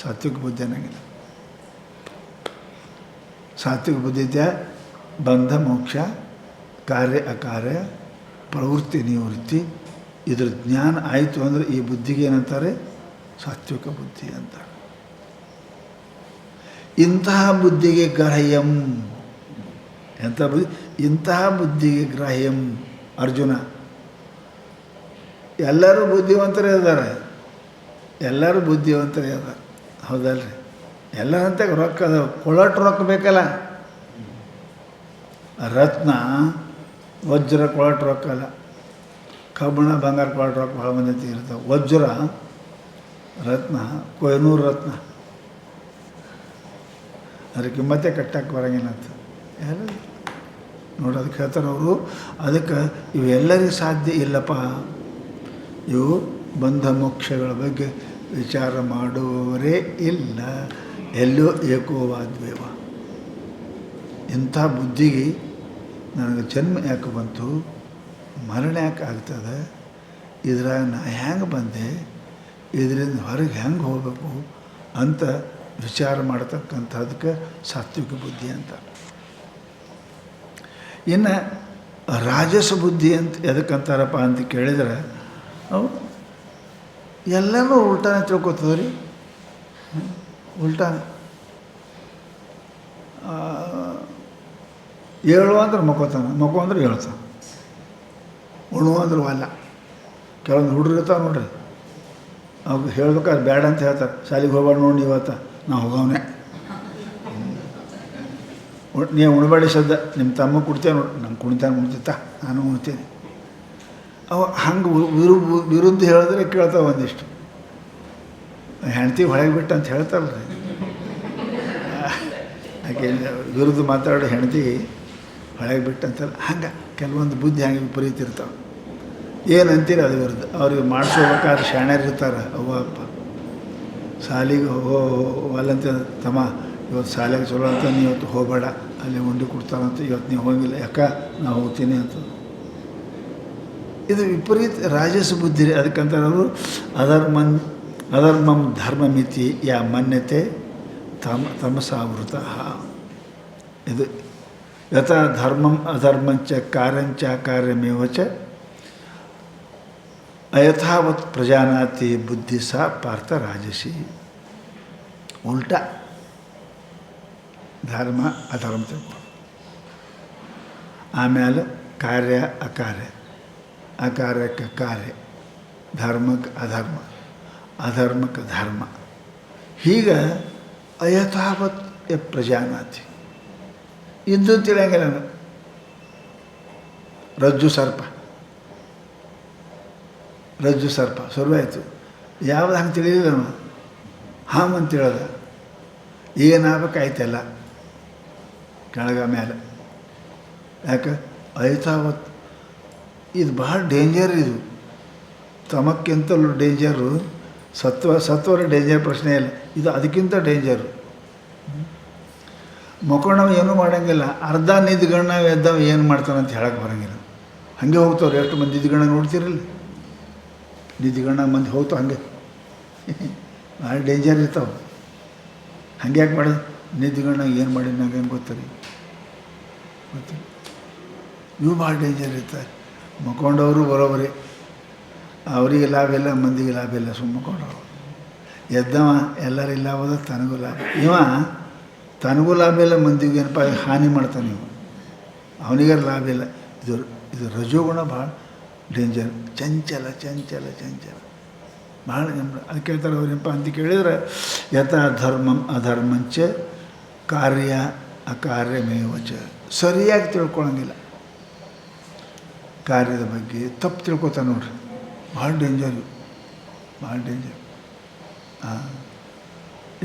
ಸಾತ್ವಿಕ ಬುದ್ಧಿ ಅನ್ನಂಗಿಲ್ಲ. ಸಾತ್ವಿಕ ಬುದ್ಧಿದ್ಯ ಬಂಧ ಮೋಕ್ಷ, ಕಾರ್ಯ ಅಕಾರ್ಯ, ಪ್ರವೃತ್ತಿ ನಿವೃತ್ತಿ ಇದ್ರ ಜ್ಞಾನ ಆಯಿತು ಅಂದರೆ ಈ ಬುದ್ಧಿಗೆ ಏನಂತಾರೆ? ಸಾತ್ವಿಕ ಬುದ್ಧಿ ಅಂತಾರೆ. ಇಂತಹ ಬುದ್ಧಿಗೆ ಗ್ರಾಹ್ಯಂ. ಎಂಥ ಬುದ್ಧಿ? ಇಂತಹ ಬುದ್ಧಿಗೆ ಗ್ರಾಹ್ಯಂ. ಅರ್ಜುನ, ಎಲ್ಲರೂ ಬುದ್ಧಿವಂತರೇ ಇದ್ದಾರೆ, ಎಲ್ಲರೂ ಬುದ್ಧಿವಂತರೇ ಇದ್ದಾರೆ, ಹೌದಲ್ರಿ? ಎಲ್ಲರಂತೆ ರೊಕ್ಕ ಅದಾವ, ಕೊಳ್ಳೋಟ್ಟು ರೊಕ್ಕ ಬೇಕಲ್ಲ. ರತ್ನ ವಜ್ರ ಕೊಳಟ್ ರೊಕ್ಕ ಅಲ್ಲ, ಕಬ್ಬಣ ಬಂಗಾರ ಕೊಳಟ್ ರೊಕ್ಕ ಭಾಳ ಮಂದಿ ಇರ್ತಾವೆ. ವಜ್ರ ರತ್ನ ಕೊಯ್ನೂರು ರತ್ನ ಅದ್ರ ಕಿಮ್ಮತ್ತೆ ಕಟ್ಟಕ್ಕೆ ಬರೋಂಗಿಲ್ಲ ಅಂತ ಎಲ್ಲ ನೋಡಿ. ಅದಕ್ಕೆ ಹೇಳ್ತಾರೆ ಅವರು, ಅದಕ್ಕೆ ಇವೆಲ್ಲರಿಗೂ ಸಾಧ್ಯ ಇಲ್ಲಪ್ಪ. ಇವು ಬಂಧ ಮೋಕ್ಷಗಳ ಬಗ್ಗೆ ವಿಚಾರ ಮಾಡುವವರೇ ಇಲ್ಲ, ಎಲ್ಲೋ ಏಕೋವಾದ್ವೇವ. ಇಂಥ ಬುದ್ಧಿಗೆ ನನಗೆ ಜನ್ಮ ಯಾಕೆ ಬಂತು, ಮರಣ ಯಾಕೆ ಆಗ್ತದೆ, ಇದ್ರಾಗ ನಾ ಹೆಂಗೆ ಬಂದೆ, ಇದರಿಂದ ಹೊರಗೆ ಹೆಂಗೆ ಹೋಗಬೇಕು ಅಂತ ವಿಚಾರ ಮಾಡ್ತಕ್ಕಂಥದಕ್ಕೆ ಸಾತ್ವಿಕ ಬುದ್ಧಿ ಅಂತ. ಇನ್ನು ರಾಜಸ ಬುದ್ಧಿ ಅಂತ ಎದಕ್ಕಂತಾರಪ್ಪ ಅಂತ ಕೇಳಿದ್ರೆ, ಅವು ಎಲ್ಲನೂ ಉಲ್ಟಾನೆ ತಿಳ್ಕೊತದೆ ರೀ. ಉಲ್ಟಾನೆ ಏಳುವ ಅಂದ್ರೆ ಮಕ್ಕೋತಾನೆ, ಮಕ್ಕೋ ಅಂದ್ರೆ ಹೇಳ್ತಾನೆ, ಉಣ್ಣುವ ಅಂದ್ರೆ ಅಲ್ಲ. ಕೆಲವೊಂದು ಹುಡುಗರು ಇರ್ತಾವೆ ನೋಡ್ರಿ, ಅವ್ರು ಹೇಳ್ಬೇಕಾದ್ರೆ ಬೇಡ ಅಂತ ಹೇಳ್ತಾರೆ, ಶಾಲೆಗೆ ಹೋಗ್ಬೇಡ ನೋಡಿ ಇವತ್ತು, ನಾವು ಹೋಗವನೇ, ನೀವು ಉಣ್ಬೇಡಿ ಸದ್ದ, ನಿಮ್ಮ ತಮ್ಮ ಕುಡ್ತೇವೆ ನೋಡಿ, ನಂಗೆ ಕುಣಿತಾನೆ ಉಣ್ತಿತ್ತ, ನಾನು ಉಣ್ತೀನಿ. ಅವು ಹಂಗೆ ವಿರುದ್ಧ ಹೇಳಿದ್ರೆ ಕೇಳ್ತಾವೆ. ಒಂದಿಷ್ಟು ಹೆಂಡ್ತಿ ಹೊಳಗೆ ಬಿಟ್ಟು ಅಂತ ಹೇಳ್ತಾರಲ್ರಿ, ಯಾಕೆ ವಿರುದ್ಧ ಮಾತಾಡೋ ಹೆಂಡ್ತಿ ಹೊಳಗೆ ಬಿಟ್ಟು ಅಂತಲ್ಲ. ಹಂಗೆ ಕೆಲವೊಂದು ಬುದ್ಧಿ ಹಂಗೆ ವಿಪರೀತ ಇರ್ತಾವೆ. ಏನಂತೀರಿ ಅದು ವಿರುದ್ಧ. ಅವ್ರಿಗೆ ಮಾಡಿಸ್ಕೋಬೇಕಾದ್ರೆ ಶಾಣ್ಯರು ಇರ್ತಾರೆ, ಅವ್ವ ಅಪ್ಪ ಶಾಲಿಗೆ ಅಲ್ಲಂತ, ತಮ್ಮ ಇವತ್ತು ಶಾಲೆಗೆ ಚಲೋ ಅಂತ ನೀವು ಇವತ್ತು ಹೋಗಬೇಡ, ಅಲ್ಲಿ ಉಂಡಿ ಕೊಡ್ತಾರಂತ, ಇವತ್ತು ನೀವು ಹೋಗಿಲ್ಲ, ಯಾಕೆ ನಾವು ಹೋಗ್ತೀನಿ ಅಂತ. ಇದು ವಿಪರೀತ ರಾಜಸ ಬುದ್ಧಿ ರೀ. ಅದಕ್ಕಂತಾರೆ ಅವರು, ಅಧರ್ಮಂ ಧರ್ಮಮಿತಿ ಯಾ ಮನ್ಯತೆ ತಮಸಾವೃತ. ಇದು ಯಥಾ ಧರ್ಮಂ ಅಧರ್ಮಂಚ ಕಾರ್ಯಂಚ ಕಾರ್ಯಮೇವಚ ಅಯಥಾವತ್ ಪ್ರಜಾನಾತಿ ಬುದ್ಧಿ ಸಾ ಪಾರ್ಥ ರಾಜಸಿ. ಉಲ್ಟಾ ಧರ್ಮ ಅಧರ್ಮ ತಿಳ್ಕೊ, ಆಮೇಲೆ ಕಾರ್ಯ ಅಕಾರ್ಯ, ಅಕಾರ್ಯಕ್ಕೆ ಕಾರ್ಯ, ಧರ್ಮಕ್ಕೆ ಅಧರ್ಮ, ಅಧರ್ಮಕ್ಕೆ ಧರ್ಮ. ಹೀಗೆ ಅಯಥಾವತ್ ಪ್ರಜಾನಾತಿ. ಇದ್ದು ತಿಳಿಯಂಗಿಲ್ಲ. ರಜ್ಜು ಸರ್ಪ ಶುರುವಾಯಿತು. ಯಾವ್ದು ಹಂಗೆ ತಿಳಿಲಿಲ್ಲ ನಾವು, ಹಾಂ ಅಂತ ಹೇಳ್ದ, ಏನಾಗಬೇಕಾಯ್ತಲ್ಲ ಕೆಳಗ ಮೇಲೆ. ಯಾಕೆ ಅಯಥಾವತ್ ಇದು ಭಾಳ ಡೇಂಜರ್. ಇದು ತಮಕ್ಕಿಂತಲೂ ಡೇಂಜರು, ಸತ್ವರ ಡೇಂಜರ್ ಪ್ರಶ್ನೆ ಇಲ್ಲ, ಇದು ಅದಕ್ಕಿಂತ ಡೇಂಜರು. ಮಕ್ಕೊಂಡವ ಏನೂ ಮಾಡೋಂಗಿಲ್ಲ, ಅರ್ಧ ನಿದ್ಗಣ್ಣ ಎದ್ದವ ಏನು ಮಾಡ್ತಾನಂತ ಹೇಳಕ್ಕೆ ಬರೋಂಗಿಲ್ಲ. ಹಾಗೆ ಹೋಗ್ತಾವ್ರು. ಎಷ್ಟು ಮಂದಿ ನಿದ್ಗಣ್ಣ ನೋಡ್ತಿರಲ್ಲ, ನಿದ್ಗಣ್ಣ ಮಂದಿ ಹೋಗ್ತಾವೆ ಹಂಗೆ, ಭಾಳ ಡೇಂಜರ್ ಇರ್ತಾವೆ. ಹಂಗೆ ಯಾಕೆ ಮಾಡೋದು, ನಿದ್ಗಣ್ಣ ಏನು ಮಾಡಿ ನಂಗೇನು ಗೊತ್ತರಿ, ಇವು ಭಾಳ ಡೇಂಜರ್ ಇರ್ತಾರೆ. ಮಕ್ಕೊಂಡವರು ಬರೋಬರಿ, ಅವರಿಗೆ ಲಾಭ ಇಲ್ಲ, ಮಂದಿಗೆ ಲಾಭ ಇಲ್ಲ. ಸುಮ್ಮ ಮಕ್ಕೊಂಡವರು. ಎದ್ದವ ಎಲ್ಲರಿಗೂ ಲಾಭ ಅದ, ತನಗೂ ಲಾಭ. ಇವ ತನಗೂ ಲಾಭ ಇಲ್ಲ, ಮಂದಿಗೆ ಏನಪ್ಪ ಹಾನಿ ಮಾಡ್ತಾನೆ ಇವ, ಅವನಿಗೆ ಲಾಭ ಇಲ್ಲ. ಇದು ರಜೋಗುಣ ಭಾಳ ಡೇಂಜರ್. ಚಂಚಲ ಭಾಳ ಅದಕ್ಕೆ ಹೇಳ್ತಾರೆ ಅವ್ರೇನಪ್ಪ ಅಂತ ಕೇಳಿದರೆ, ಯಥಾ ಧರ್ಮಂ ಅಧರ್ಮಂಚ ಕಾರ್ಯ ಅಕಾರ್ಯಮೇವಚ. ಸರಿಯಾಗಿ ತಿಳ್ಕೊಳಂಗಿಲ್ಲ ಕಾರ್ಯದ ಬಗ್ಗೆ, ತಪ್ಪು ತಿಳ್ಕೊತಾನೆ ನೋಡ್ರಿ. ಭಾಳ ಡೇಂಜರ್.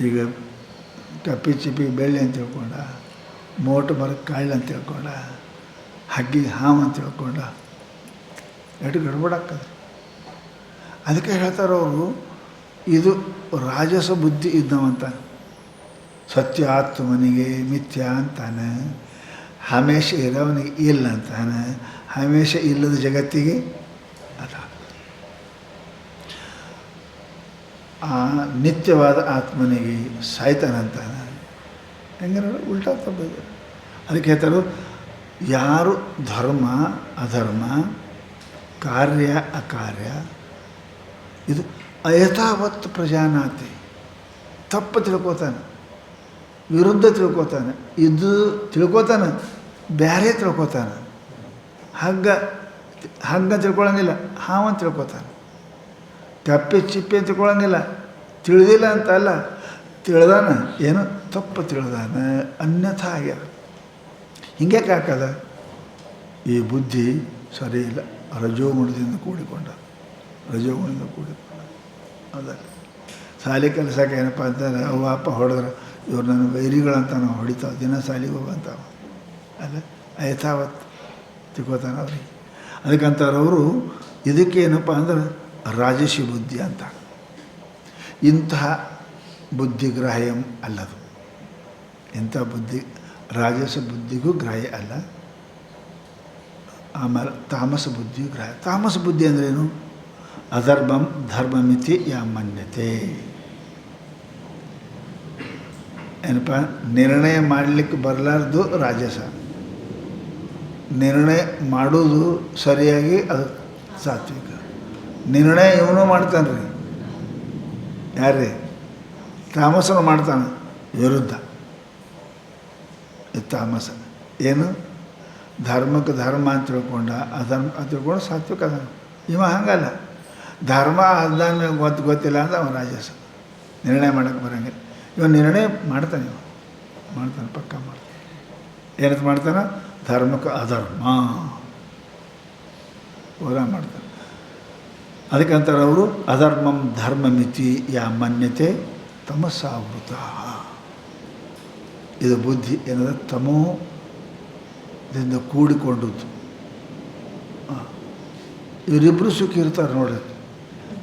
ಈಗ ಕಪ್ಪಿ ಚಿಪ್ಪಿ ಬೆಳ್ಳಿ ಅಂತ ತಿಳ್ಕೊಂಡ, ಮೋಟು ಮರಕ್ಕೆ ಕಾಯಿಲೆ ಅಂತ ತಿಳ್ಕೊಂಡ, ಹಗ್ಗಿಗೆ ಹಾವು ಅಂತ ತಿಳ್ಕೊಂಡ, ಎಷ್ಟು ಗಡ್ಬಡಾಗ್ತದೆ. ಅದಕ್ಕೆ ಹೇಳ್ತಾರೆ ಅವರು, ಇದು ರಾಜಸ ಬುದ್ಧಿ ಇದ್ದವಂತಾನೆ. ಸತ್ಯ ಆತ್ಮನಿಗೆ ಮಿಥ್ಯ ಅಂತಾನೆ, ಹಮೇಶ ಇರೋವನಿಗೆ ಇಲ್ಲ ಅಂತಾನೆ, ಹಮೇಶ ಇಲ್ಲದ ಜಗತ್ತಿಗೆ ಅದ. ಆ ನಿತ್ಯವಾದ ಆತ್ಮನಿಗೆ ಸಾಯ್ತಾನಂತಾನೆ. ಹೆಂಗೆ ಉಲ್ಟಾ ತಪ್ಪದು. ಅದಕ್ಕೆ ಹೇಳ್ತಾರೆ, ಯಾರು ಧರ್ಮ ಅಧರ್ಮ ಕಾರ್ಯ ಅಕಾರ್ಯ ಇದು ಅಯಥಾವತ್ ಪ್ರಜಾನಾತಿ, ತಪ್ಪು ತಿಳ್ಕೊತಾನೆ, ವಿರುದ್ಧ ತಿಳ್ಕೊತಾನೆ, ಇದು ತಿಳ್ಕೊತಾನೆ, ಬೇರೆ ತಿಳ್ಕೊತಾನೆ. ಹಗ್ಗ ತಿಳ್ಕೊಳಂಗಿಲ್ಲ, ಹಾವಂತ ತಿಳ್ಕೊತಾನೆ. ಕಪ್ಪೆ ಚಿಪ್ಪೆ ಅಂತ ತಿಳ್ಕೊಳಂಗಿಲ್ಲ, ತಿಳಿದಿಲ್ಲ ಅಂತ ಅಲ್ಲ, ತಿಳಿದಾನ, ಏನೋ ತಪ್ಪು ತಿಳಿದಾನ, ಅನ್ಯಥಾ ಆಗ್ಯಾರ. ಹಿಂಗೆ ಹಾಕದ ಈ ಬುದ್ಧಿ ಸರಿ ಇಲ್ಲ, ರಜೋಗುಣದಿಂದ ಕೂಡಿಕೊಂಡ ಹೌದಾ. ಶಾಲೆ ಕೆಲಸಕ್ಕೆ ಏನಪ್ಪ ಅಂತಾರೆ, ಅವ್ವ ಅಪ್ಪ ಹೊಡೆದ್ರೆ ಇವ್ರು ನನ್ನ ವೈರಿಗಳಂತ ನಾವು ಹೊಡಿತಾವೆ, ದಿನ ಶಾಲೆಗೆ ಹೋಗಂತಾವ ಅಲ್ಲ, ಯಥಾವತ್ತು ತಿಳ್ಕೋತಾನೆ ಅವ್ರಿಗೆ. ಅದಕ್ಕಂತಾರೆ ಅವರು, ಇದಕ್ಕೇನಪ್ಪ ಅಂದ್ರೆ ರಾಜಸಿ ಬುದ್ಧಿ ಅಂತ. ಇಂತಹ ಬುದ್ಧಿಗ್ರಾಹ್ಯಂ ಅಲ್ಲದು. ಇಂಥ ಬುದ್ಧಿ ರಾಜಸ ಬುದ್ಧಿಗೂ ಗ್ರಾಹ್ಯ ಅಲ್ಲ. ಆಮೇಲೆ ತಾಮಸ ಬುದ್ಧಿಯು ಗ್ರಾಹ್ಯ. ತಾಮಸ ಬುದ್ಧಿ ಅಂದ್ರೇನು? ಅಧರ್ಮಂ ಧರ್ಮಮಿತಿ ಯಾ ಮನ್ಯತೆ. ಏನಪ್ಪ, ನಿರ್ಣಯ ಮಾಡಲಿಕ್ಕೆ ಬರಲಾರ್ದು ರಾಜಸ, ನಿರ್ಣಯ ಮಾಡೋದು ಸರಿಯಾಗಿ ಅದು ಸಾತ್ವಿಕ. ನಿರ್ಣಯ ಇವನು ಮಾಡ್ತಾನೆ ರೀ, ಯಾರೇ ತಾಮಸನು ಮಾಡ್ತಾನೆ ವಿರುದ್ಧ. ತಾಮಸ ಏನು? ಧರ್ಮಕ್ಕೆ ಧರ್ಮ ಅಂತ ತಿಳ್ಕೊಂಡ, ಅಧರ್ಮ ಅಂತ ತಿಳ್ಕೊಂಡು ಸಾತ್ವಿಕ ಅದ. ಇವ ಹಂಗಲ್ಲ, ಧರ್ಮ ಅದಾನ ಗೊತ್ತಿಲ್ಲ ಅಂದ್ರೆ ಅವನು ರಾಜಸ, ನಿರ್ಣಯ ಮಾಡೋಕ್ಕೆ ಬರೋಂಗಿಲ್ಲ. ಇವ ನಿರ್ಣಯ ಮಾಡ್ತಾನೆ, ಪಕ್ಕ ಮಾಡ್ತಾನೆ. ಏನಂತ ಮಾಡ್ತಾನೆ? ಧರ್ಮಕ್ಕೆ ಅಧರ್ಮ ಪೂರ ಮಾಡ್ತಾರೆ. ಅದಕ್ಕಂತಾರೆ ಅವರು, ಅಧರ್ಮಂ ಧರ್ಮಮಿತಿ ಯಾ ಮನ್ಯತೆ ತಮಸ್ಸಾವೃತ. ಇದು ಬುದ್ಧಿ ಏನದ ತಮೋದಿಂದ ಕೂಡಿಕೊಂಡದ್ದು. ಇವರಿಬ್ಬರು ಸುಖಿ ಇರ್ತಾರೆ ನೋಡ್ರಿ.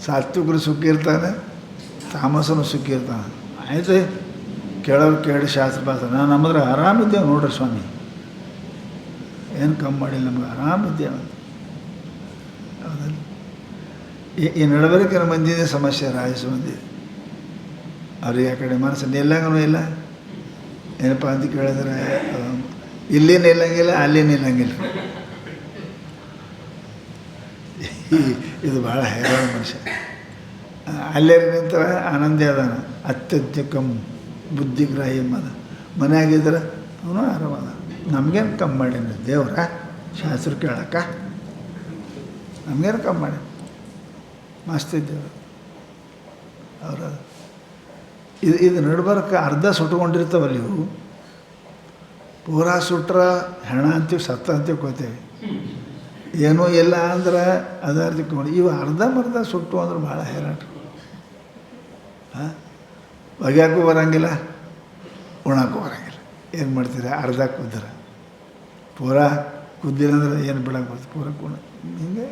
ಸಾತ್ವಿಕರು ಸುಖಿ ಇರ್ತಾನೆ, ತಾಮಸನು ಸುಖಿ ಇರ್ತಾನೆ. ಆಯ್ತು, ಕೇಳೋರು ಕೇಳಿ ಶಾಸ್ತ್ರ ಪಾತ್ರ. ನಾನು ನಮ್ಮದ್ರೆ ಆರಾಮಿದ್ದೇವೆ ನೋಡ್ರಿ ಸ್ವಾಮಿ, ಏನು ಕಮ್ಮಿ ಮಾಡಿಲ್ಲ, ನಮಗೆ ಆರಾಮಿದ್ದೇವೆ ಅಂತ. ಹೌದಲ್ಲ? ಈ ನಡವಳಿಕೆನ ಮಂದಿದೆ ಸಮಸ್ಯೆ, ರಾಜಸ ಮಂದಿ. ಅವ್ರಿಗೆ ಆ ಕಡೆ ಮನಸ್ಸು ನಿಲ್ಲಂಗೂ ಇಲ್ಲ. ಏನಪ್ಪ ಅಂತ ಕೇಳಿದ್ರೆ, ಇಲ್ಲಿ ನಿಲ್ಲಂಗಿಲ್ಲ, ಅಲ್ಲಿ ನಿಲ್ಲಂಗಿಲ್ಲ. ಇದು ಭಾಳ ಹೈರಾಣ ಮನುಷ್ಯ. ಅಲ್ಲೇ ನಿಂತರ ಆನಂದೇ ಅದಾನ, ಅತ್ಯಧಿಕಂ ಬುದ್ಧಿಗ್ರಾಹ್ಯಂ ಅದ. ಮನೆಯಾಗಿದ್ರೆ ಅವನು ಆರಾಮದ. ನಮಗೇನು ಕಮ್ಮಿ ಮಾಡೀನಿ ದೇವ್ರ ಶಾಸ್ತ್ರ ಕೇಳಕ್ಕ, ನಮಗೇನು ಕಮ್ಮಿ ಮಾಡಿ ಮಸ್ತ್ ಇದ್ದೇವೆ ಅವ್ರ. ಇದು ನಡ್ಬರ್ಕ ಅರ್ಧ ಸುಟ್ಕೊಂಡಿರ್ತಾವಲ್ಲ ಇವು. ಪೂರಾ ಸುಟ್ರ ಹೆಣ ಅಂತೀವಿ, ಸತ್ತ ಅಂತೀವಿ ಕೋತೇವೆ. ಏನೂ ಇಲ್ಲ ಅಂದ್ರೆ ಅದರ್ಧಕ್ಕೆ. ಇವು ಅರ್ಧಂಬರ್ಧ ಸುಟ್ಟು ಅಂದ್ರೆ ಭಾಳ ಹೈರಾಣ. ಹಾಂ, ಒಗ್ಯಾಕೂ ಬರೋಂಗಿಲ್ಲ, ಉಣಕ್ಕೂ ಬರೋಂಗಿಲ್ಲ. ಏನು ಮಾಡ್ತೀರ? ಅರ್ಧ ಕುದ್ರೆ ಪೂರಾ ಕುದ್ದಿಲ್ಲ ಅಂದ್ರೆ ಏನು ಬಿಡಕ್ಕೆ ಬರ್ತದೆ, ಪೂರ ಗುಣ ಹಿಂಗೆ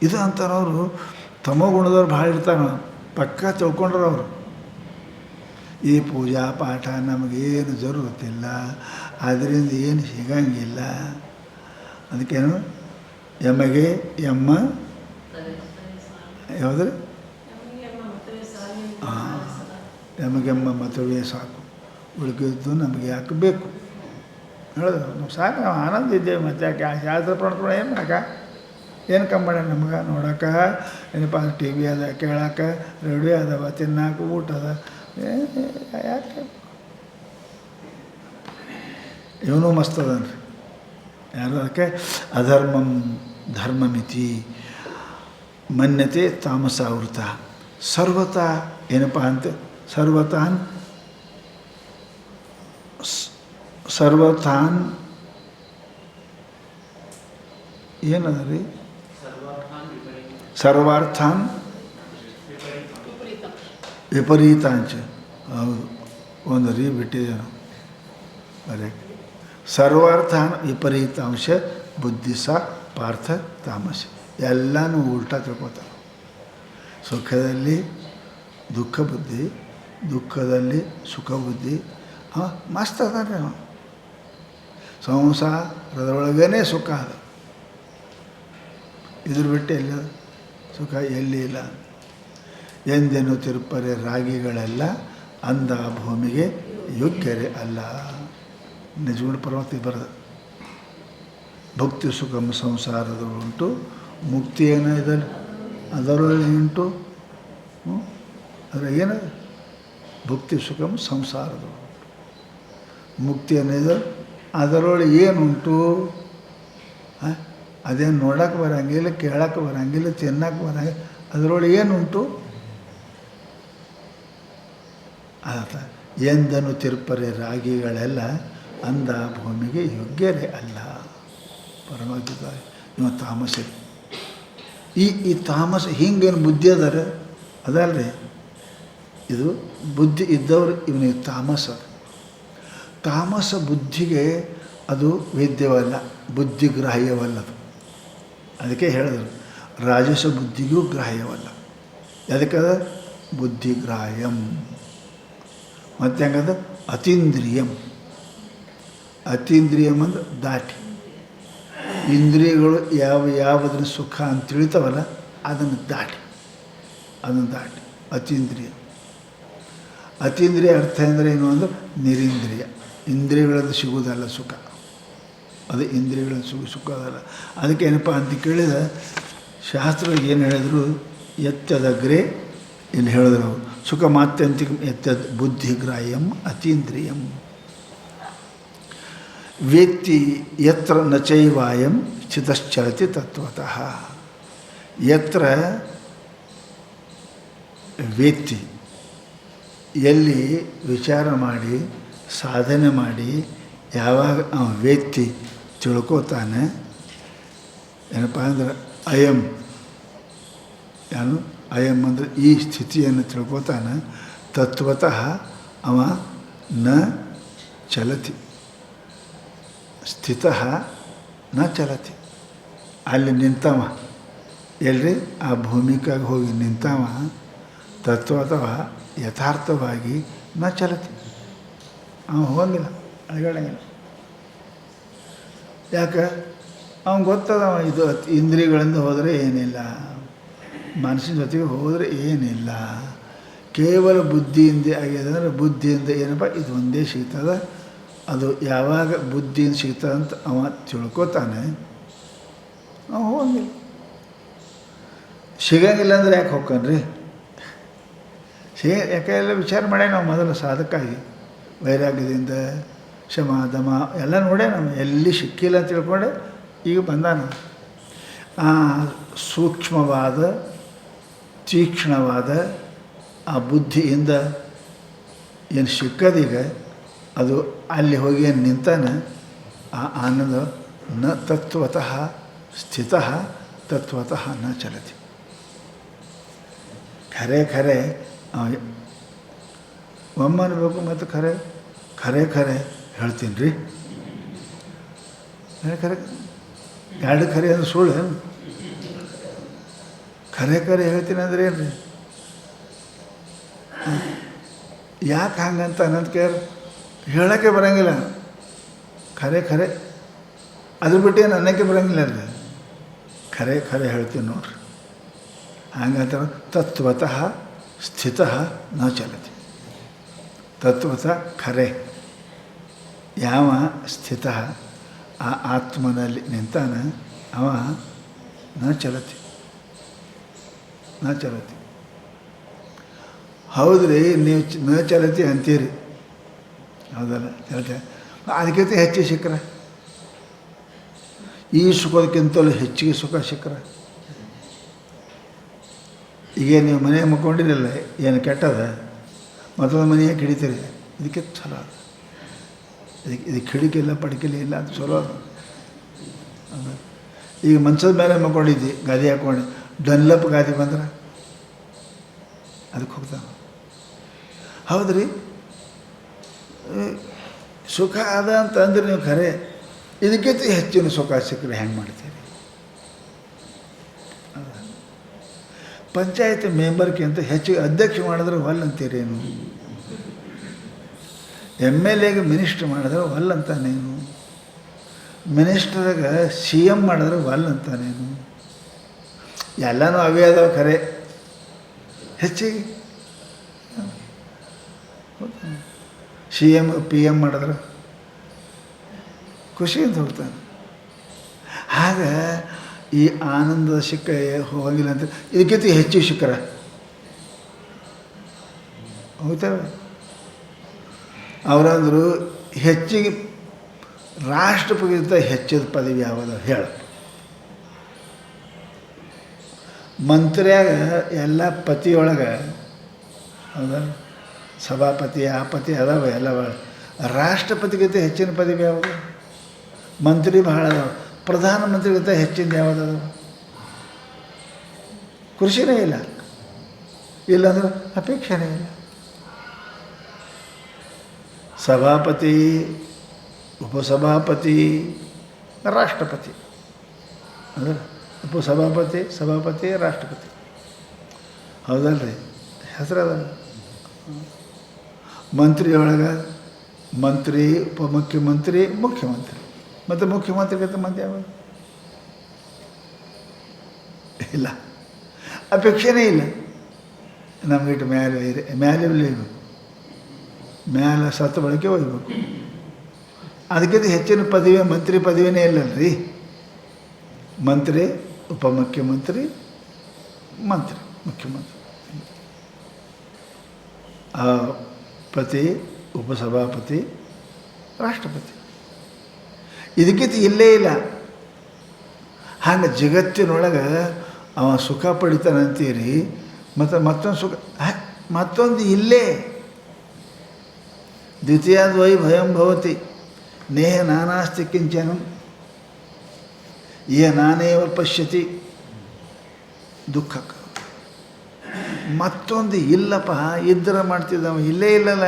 ಇದು ಅಂತಾರವರು. ತಮೋ ಗುಣದವ್ರು ಭಾಳ ಇರ್ತಾರ, ಪಕ್ಕ ತಿಳ್ಕೊಂಡ್ರು ಅವರು. ಈ ಪೂಜಾ ಪಾಠ ನಮಗೇನು ಜರುರತ್ತಿಲ್ಲ, ಅದರಿಂದ ಏನು ಸಿಗಂಗಿಲ್ಲ. ಅದಕ್ಕೇನು ಎಮ್ಮಗೆ ಎಮ್ಮ ಯಾವುದ್ರಿ? ಹಾಂ, ಎಮಗೆಮ್ಮ ಮತವೇ ಸಾಕು, ಉಳ್ಕಿದ್ದು ನಮಗೆ ಯಾಕೆ ಬೇಕು ಹೇಳಿದ್ರು. ನಾವು ಸಾಕು, ನಾವು ಆನಂದ ಇದ್ದೇವೆ. ಮತ್ತು ಯಾಕೆ ಶಾಸ್ತ್ರ ಪ್ರಣತ್ಕೊಂಡು ಏನು ಮಾಡಕ್ಕ, ಏನು ಕಮ್ಮಿ ನಮ್ಗೆ ನೋಡೋಕೆ ಏನಪ್ಪ, ಟಿ ವಿ ಅದ, ಕೇಳೋಕೆ ರೇಡಿಯೋ ಅದಾವ, ತಿನ್ನೋಕೆ ಊಟ ಅದ, ಯಾಕೆ ಇವನು ಮಸ್ತ್ ಅದನ್ರಿ. ಯಾರು? ಅದಕ್ಕೆ ಅಧರ್ಮಂ ಧರ್ಮಮಿತಿ ಮನ್ಯತೆ ತಾಮಸಾವೃತ. ಸರ್ವತಾ ಏನಪ್ಪ ಅಂತ, ಸರ್ವಥಾನ್ ಏನದ ರೀ? ಸರ್ವಾರ್ಥಾನ್ ವಿಪರೀತಾಂಚ. ಹೌದು, ಒಂದು ರೀ ಬಿಟ್ಟಿದೆ ನಾವು ಬರೀ. ಸರ್ವಾರ್ಥಾನ್ ವಿಪರೀತಾಂಶ ಬುದ್ಧಿ ಸ ಪಾರ್ಥ ತಾಮಸ. ಎಲ್ಲನೂ ಉಲ್ಟಾ ತಿಳ್ಕೊತಾರೆ. ಸುಖದಲ್ಲಿ ದುಃಖ ಬುದ್ಧಿ, ದುಃಖದಲ್ಲಿ ಸುಖ ಬುದ್ಧಿ. ಹಾಂ, ಮಸ್ತ್ ಅದಾನೆ ಅವ. ಸಂಸಾರದೊಳಗೇ ಸುಖ ಅದ, ಇದ್ರ ಬಿಟ್ಟು ಎಲ್ಲ ಸುಖ ಎಲ್ಲಿ ಇಲ್ಲ. ಎಂದೆನು ತಿರುಪರೆ ರಾಗಿಗಳೆಲ್ಲ ಅಂದ ಭೂಮಿಗೆ ಯೋಗ್ಯರೇ ಅಲ್ಲ. ನಿಜಗುಣ ಪರ್ವತಿ ಬರೆದ. ಭಕ್ತಿ ಸುಖಂ ಸಂಸಾರದೊಳುಂಟು, ಮುಕ್ತಿ ಏನೋ ಇದಲ್ಲ ಅದರೊಳಗೆ ಉಂಟು. ಆದರೆ ಏನದು? ಭಕ್ತಿ ಸುಖಂ ಸಂಸಾರದೊಳು, ಮುಕ್ತಿ ಅನ್ನೋದು ಅದರೊಳಗೆ ಏನುಂಟು? ಅದೇನು ನೋಡೋಕೆ ಬರೋಂಗಿಲ್ಲ, ಕೇಳೋಕೆ ಬರೋಂಗಿಲ್ಲ, ತಿನ್ನೋಕೆ ಬರೋಂಗಿಲ್ಲ. ಅದರೊಳಗೆ ಏನುಂಟು? ಆತ ಎಂದನು ತಿರುಪರೆ ರಾಗಿಗಳೆಲ್ಲ ಅಂದ ಭೂಮಿಗೆ ಯೋಗ್ಯರೇ ಅಲ್ಲ. ಪರಮಾತ್ಮ ಇವ ತಾಮಸ. ಈ ತಾಮಸ ಹಿಂಗೇನು ಬುದ್ಧಿ ಅದಾರೆ ಅದಲ್ರಿ, ಇದು ಬುದ್ಧಿ ಇದ್ದವರು ಇವನಿಗೆ ತಾಮಸ. ತಾಮಸ ಬುದ್ಧಿಗೆ ಅದು ವೇದ್ಯವಲ್ಲ, ಬುದ್ಧಿಗ್ರಾಹ್ಯವಲ್ಲದು. ಅದಕ್ಕೆ ಹೇಳಿದ್ರು ರಾಜಸ ಬುದ್ಧಿಗೂ ಗ್ರಾಹ್ಯವಲ್ಲ. ಅದಕ್ಕದ ಬುದ್ಧಿಗ್ರಾಹ್ಯಂ. ಮತ್ತು ಹೆಂಗದ ಅತೀಂದ್ರಿಯಂ. ಅತೀಂದ್ರಿಯಂ ಅಂದ್ರೆ ದಾಟಿ. ಇಂದ್ರಿಯಗಳು ಯಾವುದನ್ನು ಸುಖ ಅಂತ ತಿಳಿತಾವಲ್ಲ ಅದನ್ನು ದಾಟಿ ಅತೀಂದ್ರಿಯ. ಅತೀಂದ್ರಿಯ ಅರ್ಥ ಅಂದರೆ ಏನು ಅಂದ್ರೆ ನಿರೀಂದ್ರಿಯ. ಇಂದ್ರಿಯಗಳಲ್ಲಿ ಸಿಗುವುದಲ್ಲ ಸುಖ, ಅದು ಇಂದ್ರಿಯಗಳಲ್ಲಿ ಸುಖ ಅದಲ್ಲ. ಅದಕ್ಕೆ ಏನಪ್ಪ ಅಂತ ಕೇಳಿದ ಶಾಸ್ತ್ರ ಏನು ಹೇಳಿದ್ರು, ಎತ್ತದಗ್ರೆ ಇಲ್ಲಿ ಹೇಳಿದ್ರು ಅವರು ಸುಖ ಮಾತ್ಯಂತಿಕ ಎತ್ತದ ಬುದ್ಧಿಗ್ರಾಹ್ಯಂ ಅತೀಂದ್ರಿಯಂ. ವೇತ್ತಿ ಯತ್ರ ನಚೈವಾಯಂ ಚಿತಶ್ಚಲತಿ ತತ್ವತಃ. ಯತ್ರ ವೇತ್ತಿ, ಎಲ್ಲಿ ವಿಚಾರ ಮಾಡಿ ಸಾಧನೆ ಮಾಡಿ ಯಾವಾಗ ವೇತ್ತಿ ತಿಳ್ಕೋತಾನೆ, ಏನಪ್ಪ ಅಂದ್ರೆ ಅಯಂ ಏನು ಅಯಂ ಅಂದರೆ ಈ ಸ್ಥಿತಿಯನ್ನು ತಿಳ್ಕೋತಾನೆ, ತತ್ವತಃ ಅವ ನ ಚಲತಿ, ಸ್ಥಿತಃ ನ ಚಲತಿ. ಅಲ್ಲಿ ನಿಂತವ ಎಲ್ರಿ ಆ ಭೂಮಿಕಾಗಿ ಹೋಗಿ ನಿಂತವ ತತ್ವತಃ ಯಥಾರ್ಥವಾಗಿ ನ ಚಲತಿ, ಅವ ಹೋಗಿಲ್ಲ, ಅಳಗಾಡಂಗಿಲ್ಲ. ಯಾಕೆ ಅವ್ನು ಗೊತ್ತದವ ಇದು ಇಂದ್ರಿಯಗಳಿಂದ ಹೋದರೆ ಏನಿಲ್ಲ, ಮನಸ್ಸಿನ ಜೊತೆಗೆ ಹೋದರೆ ಏನಿಲ್ಲ, ಕೇವಲ ಬುದ್ಧಿಯಿಂದ ಆಗಿದೆ ಅಂದರೆ ಬುದ್ಧಿಯಿಂದ ಏನಪ್ಪ ಇದು ಒಂದೇ ಸಿಗ್ತದೆ. ಅದು ಯಾವಾಗ ಬುದ್ಧಿಯಿಂದ ಸಿಗ್ತದೆ ಅಂತ ಅವ ತಿಳ್ಕೊತಾನೆ, ಅವ ಹೋಗಿಲ್ಲ. ಸಿಗಂಗಿಲ್ಲ ಅಂದರೆ ಯಾಕೆ ಹೋಗ್ಕನ್ರಿ? ಯಾಕೆ ಎಲ್ಲ ವಿಚಾರ ಮಾಡೇ ನಾವು ಮೊದಲು ಸಾಧಕ್ಕಾಗಿ ವೈರಾಗ್ಯದಿಂದ ಶಮ ದಮ ಎಲ್ಲ ನೋಡೇ ನಾವು ಎಲ್ಲಿ ಸಿಕ್ಕಿಲ್ಲ ಅಂತ ತಿಳ್ಕೊಂಡೆ ಈಗ ಬಂದಾನ. ಸೂಕ್ಷ್ಮವಾದ ತೀಕ್ಷ್ಣವಾದ ಆ ಬುದ್ಧಿಯಿಂದ ಏನು ಸಿಕ್ಕದೀಗ ಅದು ಅಲ್ಲಿ ಹೋಗಿ ಏನು ನಿಂತಾನೆ, ಆ ಆನಂದ ನ ತತ್ವತಃ ಸ್ಥಿತಃ ತತ್ವತಃ ನ ಚಲತಿ. ಖರೆ ಒಮ್ಮೆ ಅನ್ಬೇಕು ಮತ್ತು ಖರೆ ಹೇಳ್ತೀನಿ ರೀ. ಖರೆ ಎರಡು ಖರೆ ಅಂದ್ರೆ ಸುಳ್ಳು ಏನು? ಖರೆ ಹೇಳ್ತೀನಿ ಅಂದ್ರೆ ಏನು ರೀ? ಯಾಕೆ ಹಂಗಂತ ಅನ್ನೋದು ಕೇರ್ ಹೇಳೋಕ್ಕೆ ಬರೋಂಗಿಲ್ಲ. ಖರೆ ಅದ್ರ ಬಿಟ್ಟು ಏನು ಅನ್ನೋಕ್ಕೆ ಬರೋಂಗಿಲ್ಲ ರೀ. ಖರೆ ಹೇಳ್ತೀನಿ ನೋಡ್ರಿ. ಹಂಗಂತ ತತ್ವತಃ ಸ್ಥಿತಃ ನ ಚಲತಿ. ತತ್ವತಃ ಖರೆ ಯಾವ ಸ್ಥಿತಃ ಆ ಆತ್ಮನಲ್ಲಿ ನಿಂತಾನ ಅವ ನ ಚಲತಿ. ಹೌದ್ರಿ, ನೀವು ನ ಚಲತಿ ಅಂತೀರಿ, ಹೌದಲ್ಲ? ಚಲತೆ ಅದಕ್ಕಿಂತ ಹೆಚ್ಚು ಸಿಕ್ಕರೆ, ಈ ಸುಖದಕ್ಕಿಂತಲೂ ಹೆಚ್ಚಿಗೆ ಸುಖ ಸಿಕ್ಕರೆ, ಈಗ ನೀವು ಮನೆ ಮುಕ್ಕೊಂಡಿರಲ್ಲ, ಏನು ಕೆಟ್ಟದ ಮತ್ತೊಂದು ಮನೆಯಾಗ ಹಿಡಿತೀರಿ, ಇದಕ್ಕೆ ಚಲೋ ಅದು. ಇದಕ್ಕೆ ಕಿಡಿಕಿಲ್ಲ ಪಡಿಕಿಲ್ಲ ಇಲ್ಲ ಅದು ಚಲೋ ಅದು. ಈಗ ಮಂಚದ ಮೇಲೆ ಮಕ್ಕೊಂಡಿದ್ದಿ, ಗಾದಿ ಹಾಕ್ಕೊಂಡು ಡನ್ಲಪ್ ಗಾದಿ ಬಂದ್ರೆ ಅದಕ್ಕೆ ಹೋಗ್ತಾನೆ. ಹೌದ್ರಿ, ಸುಖ ಅದ ಅಂತಂದ್ರೆ ನೀವು ಖರೆ, ಇದಕ್ಕಿಂತ ಹೆಚ್ಚಿನ ಸುಖ ಸಿಕ್ಕರೆ ಹೆಂಗೆ ಮಾಡ್ತೀರಿ? ಪಂಚಾಯತ್ ಮೆಂಬರ್ಗಿಂತ ಹೆಚ್ಚಿಗೆ ಅಧ್ಯಕ್ಷ ಮಾಡಿದ್ರೆ ಒಲ್ ಅಂತೀರೇನು? MLAಗೆ ಮಿನಿಸ್ಟ್ರ್ ಮಾಡಿದ್ರೆ ಒಲ್ ಅಂತಾನೇನು? ಮಿನಿಸ್ಟ್ರಾಗ CM ಮಾಡಿದ್ರೆ ಒಲ್ ಅಂತಾನೇನು? ಎಲ್ಲನೂ ಅವೇ ಅದಾವ ಖರೆ, ಹೆಚ್ಚಿಗೆ CM PM ಮಾಡಿದ್ರೆ ಖುಷಿಯಿಂದ ಹೋಗ್ತಾನೆ. ಆಗ ಈ ಆನಂದದ ಸಿಕ್ಕ ಹೋಗಿಲ್ಲ ಅಂತ ಇದಕ್ಕಿಂತ ಹೆಚ್ಚು ಸಿಕ್ಕರ ಹೋಗ್ತೇವೆ. ಅವರಂದರು ಹೆಚ್ಚಿಗೆ ರಾಷ್ಟ್ರಪತಿಗಿಂತ ಹೆಚ್ಚಿದ ಪದವಿ ಯಾವುದು ಹೇಳ? ಮಂತ್ರಿಯಾಗ ಎಲ್ಲ ಪತಿಯೊಳಗೆ ಹೌದಾ, ಸಭಾಪತಿ ಆ ಪತಿ ಅದಾವ ಎಲ್ಲ ರಾಷ್ಟ್ರಪತಿಗಿಂತ ಹೆಚ್ಚಿನ ಪದವಿ ಯಾವುದು? ಮಂತ್ರಿ ಬಹಳ ಅದಾವ. ಪ್ರಧಾನಮಂತ್ರಿಗಿಂತ ಹೆಚ್ಚಿನ ಯಾವುದದು? ಕೃಷಿನೇ ಇಲ್ಲ. ಇಲ್ಲಾಂದ್ರೆ ಅಪೇಕ್ಷೆನೇ ಇಲ್ಲ. ಸಭಾಪತಿ, ಉಪಸಭಾಪತಿ, ರಾಷ್ಟ್ರಪತಿ. ಅಂದ್ರೆ ಉಪಸಭಾಪತಿ, ಸಭಾಪತಿ, ರಾಷ್ಟ್ರಪತಿ. ಹೌದಲ್ರಿ? ಹೆಸರದ ಮಂತ್ರಿಯೊಳಗೆ ಮಂತ್ರಿ, ಉಪಮುಖ್ಯಮಂತ್ರಿ, ಮುಖ್ಯಮಂತ್ರಿ. ಮತ್ತು ಮುಖ್ಯಮಂತ್ರಿಗಿಂತ ಮಂದಿ ಯಾವಾಗ? ಇಲ್ಲ. ಅಪೇಕ್ಷೆನೇ ಇಲ್ಲ. ನಮಗಿಟ್ಟು ಮ್ಯಾಲೆ ಇರಬೇಕು, ಮ್ಯಾಲೆ ಸತ್ತ ಬಳಕೆ ಒಯ್ಬೇಕು. ಅದಕ್ಕಿಂತ ಹೆಚ್ಚಿನ ಪದವಿ ಮಂತ್ರಿ ಪದವಿನೇ ಇಲ್ಲಲ್ರಿ. ಮಂತ್ರಿ, ಉಪಮುಖ್ಯಮಂತ್ರಿ, ಮಂತ್ರಿ, ಮುಖ್ಯಮಂತ್ರಿ, ಪತಿ, ಉಪಸಭಾಪತಿ, ರಾಷ್ಟ್ರಪತಿ. ಇದಕ್ಕಿಂತ ಇಲ್ಲೇ ಇಲ್ಲ. ಹಂಗೆ ಜಗತ್ತಿನೊಳಗೆ ಅವ ಸುಖ ಪಡಿತಾನಂತೀರಿ, ಮತ್ತು ಮತ್ತೊಂದು ಸುಖ, ಮತ್ತೊಂದು ಇಲ್ಲೇ. ದ್ವಿತೀಯಾದ್ವೈ ಭಯಂ ಭವತಿ ನೇಹ ನಾನಾಸ್ತಿ ಕಿಂಚನ ಯೇ ನಾನೇವ ಪಶ್ಯತಿ ದುಃಖ. ಮತ್ತೊಂದು ಇಲ್ಲಪ್ಪ, ಇದ್ದರೆ ಮಾಡ್ತಿದ್ದವ, ಇಲ್ಲೇ ಇಲ್ಲಲ್ಲ.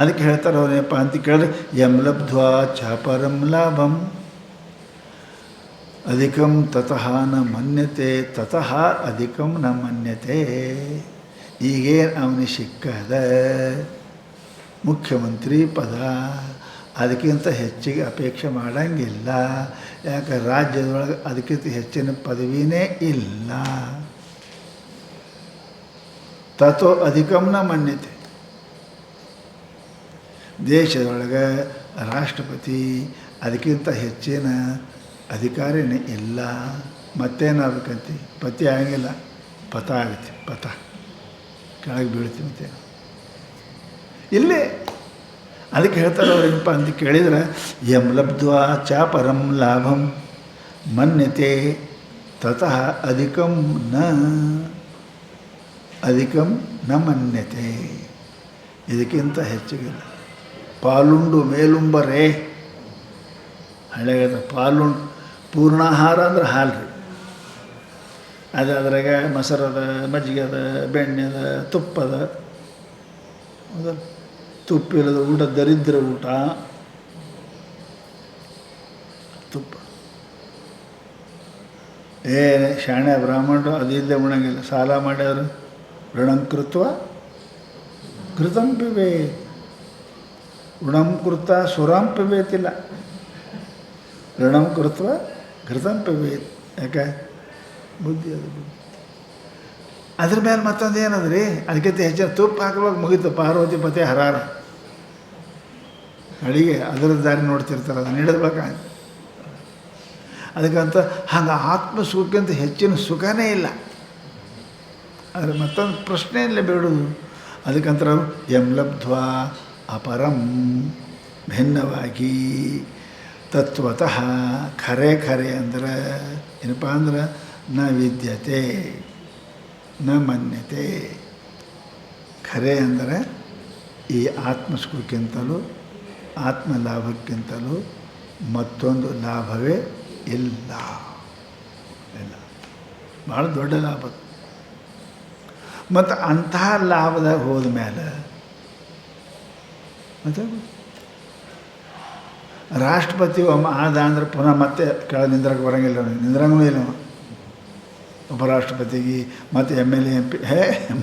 ಅದಕ್ಕೆ ಹೇಳ್ತಾರೆ ಅವನೇಪ್ಪ ಅಂತ ಕೇಳಿದ್ರೆ, ಯಂ ಲಬ್ಧ್ವಾ ಚಾಪರಂ ಲಾಭಂ ಅಧಿಕಂ ತತಃ ನ ಮನ್ಯತೆ ತತಃ ಅಧಿಕಂ ನ ಮನ್ಯತೆ. ಈಗೇನು ಅವನಿಗೆ ಸಿಕ್ಕದ ಮುಖ್ಯಮಂತ್ರಿ ಪದ, ಅದಕ್ಕಿಂತ ಹೆಚ್ಚಿಗೆ ಅಪೇಕ್ಷೆ ಮಾಡೋಂಗಿಲ್ಲ. ಯಾಕೆ? ರಾಜ್ಯದೊಳಗೆ ಅದಕ್ಕಿಂತ ಹೆಚ್ಚಿನ ಪದವಿನೇ ಇಲ್ಲ. ತಥೋ ಅಧಿಕಂನ ಮಾನ್ಯತೆ. ದೇಶದೊಳಗೆ ರಾಷ್ಟ್ರಪತಿ ಅದಕ್ಕಿಂತ ಹೆಚ್ಚಿನ ಅಧಿಕಾರಿನೇ ಇಲ್ಲ. ಮತ್ತೇನಾಗಬೇಕಂತ? ಪತಿ ಆಗಂಗಿಲ್ಲ, ಪತ ಆಗುತ್ತೆ. ಪತ ಕೆಳಗೆ ಬೀಳ್ತೀವಿ ಮತ್ತೆ ಇಲ್ಲೇ. ಅದಕ್ಕೆ ಹೇಳ್ತಾರೆ ಅವ್ರೇನಪ್ಪ ಅಂತ ಕೇಳಿದ್ರೆ, ಯಂ ಲಬ್ಧ್ವಾ ಚಾಪರಂ ಲಾಭಂ ಮನ್ಯತೆ ತತಃ ಅಧಿಕಂ ನ ಮನ್ಯತೆ. ಇದಕ್ಕಿಂತ ಹೆಚ್ಚಿಗಿಲ್ಲ. ಪಾಲುಂಡು ಮೇಲುಂಬರೇ. ಹಳೆಗದ ಪಾಲುಂಡು, ಪೂರ್ಣಾಹಾರ ಅಂದ್ರೆ ಹಾಲು ರೀ. ಅದು ಅದ್ರಾಗ ಮೊಸರದ, ಮಜ್ಜಿಗೆ ಅದ, ಬೆಣ್ಣೆ ಅದ, ತುಪ್ಪದ. ಹೌದಲ್ಲ? ತುಪ್ಪಿಲ್ಲದ ಊಟ ದರಿದ್ರ ಊಟ. ತುಪ್ಪ ಶಾಣೆ ಬ್ರಾಹ್ಮಣರು ಅದು ಇಲ್ಲದೆ ಉಣಂಗಿಲ್ಲ. ಸಾಲ ಮಾಡ್ಯಾರು, ಋಣಂ ಕೃತ್ವ ಘೃತಂ ಪಿಬೇತ್. ಋಣಂ ಕೃತ ಸುರಾಂ ಪಿಬೇತಿಲ್ಲ, ಋಣಂ ಕೃತ್ವ ಘೃತಂ ಪಿಬೇತ್. ಯಾಕೆ? ಬುದ್ಧಿ ಅದು ಬುದ್ಧಿ. ಅದ್ರ ಮೇಲೆ ಮತ್ತೊಂದು ಏನದ ರೀ, ಅದಕ್ಕಿಂತ ಹೆಚ್ಚಿನ ತುಪ್ಪ ಹಾಕುವಾಗ ಮುಗೀತು. ಪಾರ್ವತಿ ಪತಿ ಹರಾರ ಅಡಿಗೆ ಅದರ ದಾರಿ ನೋಡ್ತಿರ್ತಾರೆ, ಅದನ್ನು ಹಿಡಿದ್ಬೇಕ. ಅದಕ್ಕಂತ ಹಂಗೆ ಆತ್ಮ ಸುಖಕ್ಕಿಂತ ಹೆಚ್ಚಿನ ಸುಖನೇ ಇಲ್ಲ. ಆದರೆ ಮತ್ತೊಂದು ಪ್ರಶ್ನೆ ಇಲ್ಲ ಬೇಡುವುದು. ಅದಕ್ಕಂತರ ಯಂ ಲಬ್ಧ್ವಾ ಅಪರಂ, ಭಿನ್ನವಾಗಿ ತತ್ವತಃ ಖರೆ ಖರೆ ಅಂದ್ರೆ ಏನಪ್ಪ ಅಂದ್ರೆ ನ ವಿದ್ಯತೆ ನ ಮನ್ಯತೆ. ಖರೆ ಅಂದರೆ ಈ ಆತ್ಮಸುಖಕ್ಕಿಂತಲೂ ಆತ್ಮ ಲಾಭಕ್ಕಿಂತಲೂ ಮತ್ತೊಂದು ಲಾಭವೇ ಇಲ್ಲ. ಇಲ್ಲ, ಭಾಳ ದೊಡ್ಡ ಲಾಭ. ಮತ್ತು ಅಂತಹ ಲಾಭದಾಗ ಹೋದ ಮೇಲೆ ಮತ್ತೆ ರಾಷ್ಟ್ರಪತಿ ಒಮ್ಮ ಆದ ಅಂದ್ರೆ ಪುನಃ ಮತ್ತೆ ಕೆಳಗೆ ನಿಂದ್ರಕ್ಕೆ ಬರೋಂಗಿಲ್ಲ, ನಿಂದ್ರಂಗೂ ಇಲ್ಲ. ಉಪರಾಷ್ಟ್ರಪತಿಗೆ ಮತ್ತು MLA MP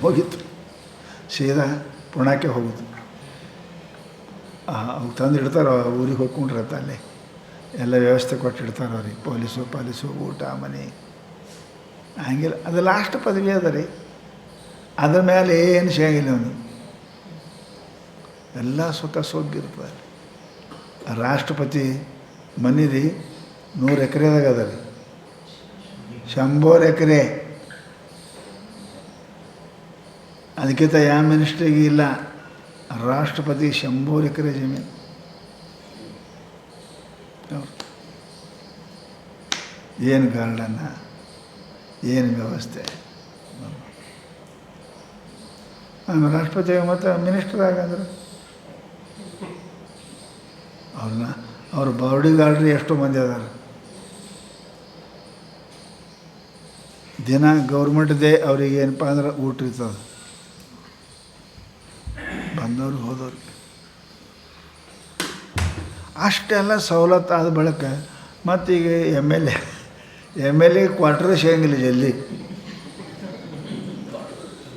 ಮುಗೀತು, ಸೀದಾ ಪುಣಕ್ಕೆ ಹೋಗುದು. ಅವ್ರು ತಂದು ಇಡ್ತಾರೆ, ಊರಿಗೆ ಹೋಗ್ಕೊಂಡಿರತ್ತೆ. ಅಲ್ಲೇ ಎಲ್ಲ ವ್ಯವಸ್ಥೆ ಕೊಟ್ಟಿಡ್ತಾರೆ ಅವ್ರಿಗೆ, ಪಾಲಿಸು ಊಟ ಮನೆ. ಹಂಗಿಲ್ಲ, ಅದು ಲಾಸ್ಟ್ ಪದವಿ ಅದ ರೀ. ಅದ್ರ ಮೇಲೆ ಏನು ಸಿಗಂಗಿಲ್ಲ ಅವನಿಗೆ. ಎಲ್ಲ ಸುಖ ಸೋಗಿರ್ತದೆ. ರಾಷ್ಟ್ರಪತಿ ಮನೆ ರೀ 100 ಎಕರೆದಾಗ ಅದ ರೀ, 100 ಎಕರೆ. ಅದಕ್ಕಿಂತ ಯಾವ ಮಿನಿಸ್ಟ್ರಿಗೆ ಇಲ್ಲ. ರಾಷ್ಟ್ರಪತಿ 100 ಎಕರೆ ಜಮೀನು. ಏನು ಗಾರ್ಡನ್ನ, ಏನು ವ್ಯವಸ್ಥೆ. ಆಮೇಲೆ ರಾಷ್ಟ್ರಪತಿ ಮತ್ತು ಮಿನಿಸ್ಟರ್ ಆಗಂದ್ರೆ ಅವ್ರ ಬಾಡಿ ಗಾರ್ಡ್ರಿ ಎಷ್ಟೋ ಮಂದಿ ಅದಾರ. ದಿನ ಗೌರ್ಮೆಂಟ್ದೇ ಅವ್ರಿಗೆ ಏನಪ್ಪ ಅಂದ್ರೆ ಊಟ ಇರ್ತದೆ, ಬಂದವ್ರು ಹೋದವ್ರು. ಅಷ್ಟೆಲ್ಲ ಸವಲತ್ತು ಆದ ಬಳಿಕ ಮತ್ತೀಗ ಎಮ್ ಎಲ್ ಎ ಕ್ವಾರ್ಟರ್ ಸಿಗಂಗಿಲ್ಲ, ಜಲ್ದಿ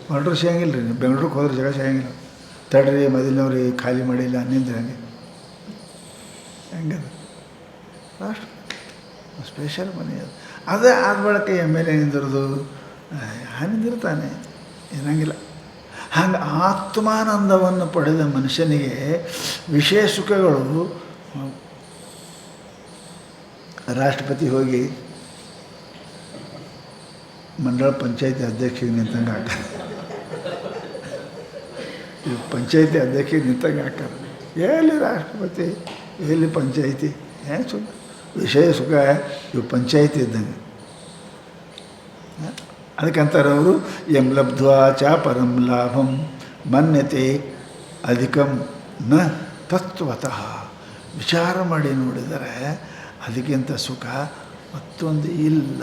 ಕ್ವಾರ್ಟರ್ ಸಿಗಂಗಿಲ್ಲ ರೀ. ನೀವು ಬೆಂಗ್ಳೂರಿಗೆ ಹೋದ್ರೆ ಜಾಗ ಸಿಗಂಗಿಲ್ಲ. ತಡ್ರಿ ಮೊದಲಿನವ್ರಿಗೆ ಖಾಲಿ ಮಾಡಿಲ್ಲ ನಿಂದ್ರೆ ಹೆಂಗದ ಅಷ್ಟು ಸ್ಪೆಷಲ್ ಮನೆ ಅದು. ಅದೇ ಆದ ಬಳಿಕ ಎಮ್ ಎಲ್ ಎ ನಿಂದಿರೋದು ನಿಂದಿರ್ತಾನೆ, ಇರಂಗಿಲ್ಲ. ಹಂಗೆ ಆತ್ಮಾನಂದವನ್ನು ಪಡೆದ ಮನುಷ್ಯನಿಗೆ ವಿಷಯ ಸುಖಗಳು. ರಾಷ್ಟ್ರಪತಿ ಹೋಗಿ ಮಂಡಳ ಪಂಚಾಯತಿ ಅಧ್ಯಕ್ಷರಿಗೆ ನಿಂತಂಗೆ ಹಾಕ್ತಾರೆ, ಪಂಚಾಯತಿ ಅಧ್ಯಕ್ಷರಿಗೆ ನಿಂತಂಗೆ ಹಾಕ್ತಾರೆ. ಎಲ್ಲಿ ರಾಷ್ಟ್ರಪತಿ, ಎಲ್ಲಿ ಪಂಚಾಯತಿ? ಏನು ಸುಖ, ವಿಷಯ ಸುಖ ಇವು ಪಂಚಾಯತಿ ಇದ್ದಂಗೆ. ಅದಕ್ಕಂತಾರೆ ಅವರು, ಎಂ ಲಬ್ಧ್ವಾ ಚ ಪರಂ ಲಾಭಂ ಮನ್ಯತೆ ಅಧಿಕಂ ನ ತತ್ವತಃ. ವಿಚಾರ ಮಾಡಿ ನೋಡಿದರೆ ಅದಕ್ಕಿಂತ ಸುಖ ಮತ್ತೊಂದು ಇಲ್ಲ.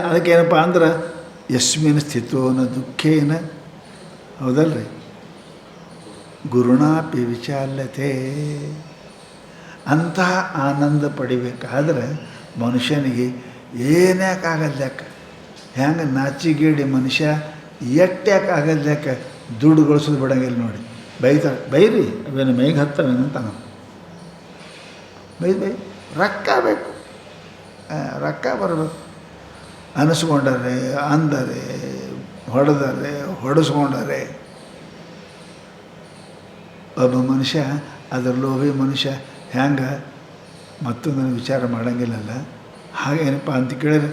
ಅದಕ್ಕೇನಪ್ಪ ಅಂದ್ರೆ ಯಸ್ಮಿನ್ ಸ್ಥಿತೋನ ದುಃಖೇನ, ಹೌದಲ್ರಿ, ಗುರುಣಾಪಿ ವಿಚಾಲ್ಯತೆ. ಅಂತಹ ಆನಂದ ಪಡಿಬೇಕಾದ್ರೆ ಮನುಷ್ಯನಿಗೆ ಏನ್ಯಾಕಾಗಲ್ಯಾಕ, ಹೆಂಗೆ ನಾಚಿಗೇಡಿ ಮನುಷ್ಯ ಎಟ್ಟ್ಯಾಕೆ ಆಗಲ್ಯಾಕ ದುಡ್ಡು ಗಳಿಸೋದು ಬಿಡಂಗಿಲ್ಲ ನೋಡಿ. ಬೈತಾರೆ, ಬೈರಿ ಅವೇನು ಮೈಗೆ ಹತ್ತವೇನಂತ ನಾವು ಬೈ ರೊಕ್ಕ ಬೇಕು, ರೊಕ್ಕ ಬರಬೇಕು. ಅನಿಸ್ಕೊಂಡರೆ, ಅಂದರೆ, ಹೊಡೆದರೆ, ಹೊಡೆಸ್ಕೊಂಡರೆ ಒಬ್ಬ ಮನುಷ್ಯ, ಅದರ ಲೋಭಿ ಮನುಷ್ಯ ಹೆಂಗೆ ಮತ್ತೊಂದನ್ನು ವಿಚಾರ ಮಾಡೋಂಗಿಲ್ಲಲ್ಲ. ಹಾಗೇನಪ್ಪ ಅಂತ ಕೇಳಿದ್ರೆ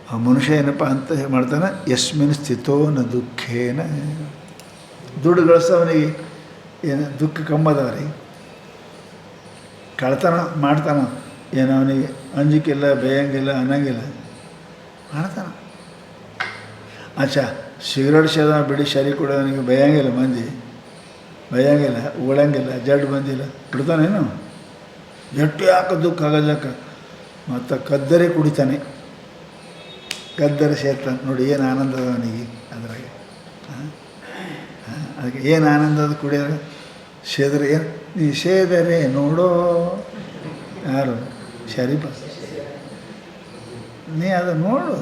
ಆ ಮನುಷ್ಯ ಏನಪ್ಪ ಅಂತ ಮಾಡ್ತಾನೆ, ಯಸ್ಮಿನ್ ಸ್ಥಿತೋ ನ ದುಃಖೇನ. ದುಡ್ಡು ಗಳಿಸೋವನಿಗೆ ಏನು ದುಃಖ ಕಮ್ಮದವ್ರಿ, ಕಳ್ತನ ಮಾಡ್ತಾನ, ಏನು ಅವನಿಗೆ ಅಂಜಿಕಿಲ್ಲ, ಬೇಯಂಗಿಲ್ಲ, ಅನ್ನಂಗಿಲ್ಲ, ಮಾಡ್ತಾನ. ಅಚ್ಚಾ, ಸಿಗರೇಟ್ ಸೇದ ಬಿಡಿ ಶರಿ ಕೊಡೋವನಿಗೆ ಬೇಯಂಗಿಲ್ಲ, ಮಂದಿ ಬೈಯಂಗಿಲ್ಲ, ಉಳಂಗಿಲ್ಲ, ಜಡ್ ಬಂದಿಲ್ಲ, ಬಿಡ್ತಾನೇನು? ಎಟ್ಟು ಯಾಕೆ ದುಃಖ ಆಗಲ್ಲಕ್ಕ. ಮತ್ತು ಕದ್ದರಿ ಕುಡಿತಾನೆ, ಕದ್ದರಿ ಸೇರ್ತಾನೆ ನೋಡಿ. ಏನು ಆನಂದ ಅದ ಅವನಿಗೆ ಅದ್ರಾಗೆ. ಅದಕ್ಕೆ ಏನು ಆನಂದ ಅದು ಕುಡಿಯೋದು. ಸೇದರೆ ಏನು ನೀ ಸೇದರೆ ನೋಡೋ, ಯಾರು ಶರೀಫ, ನೀ ಅದು ನೋಡು,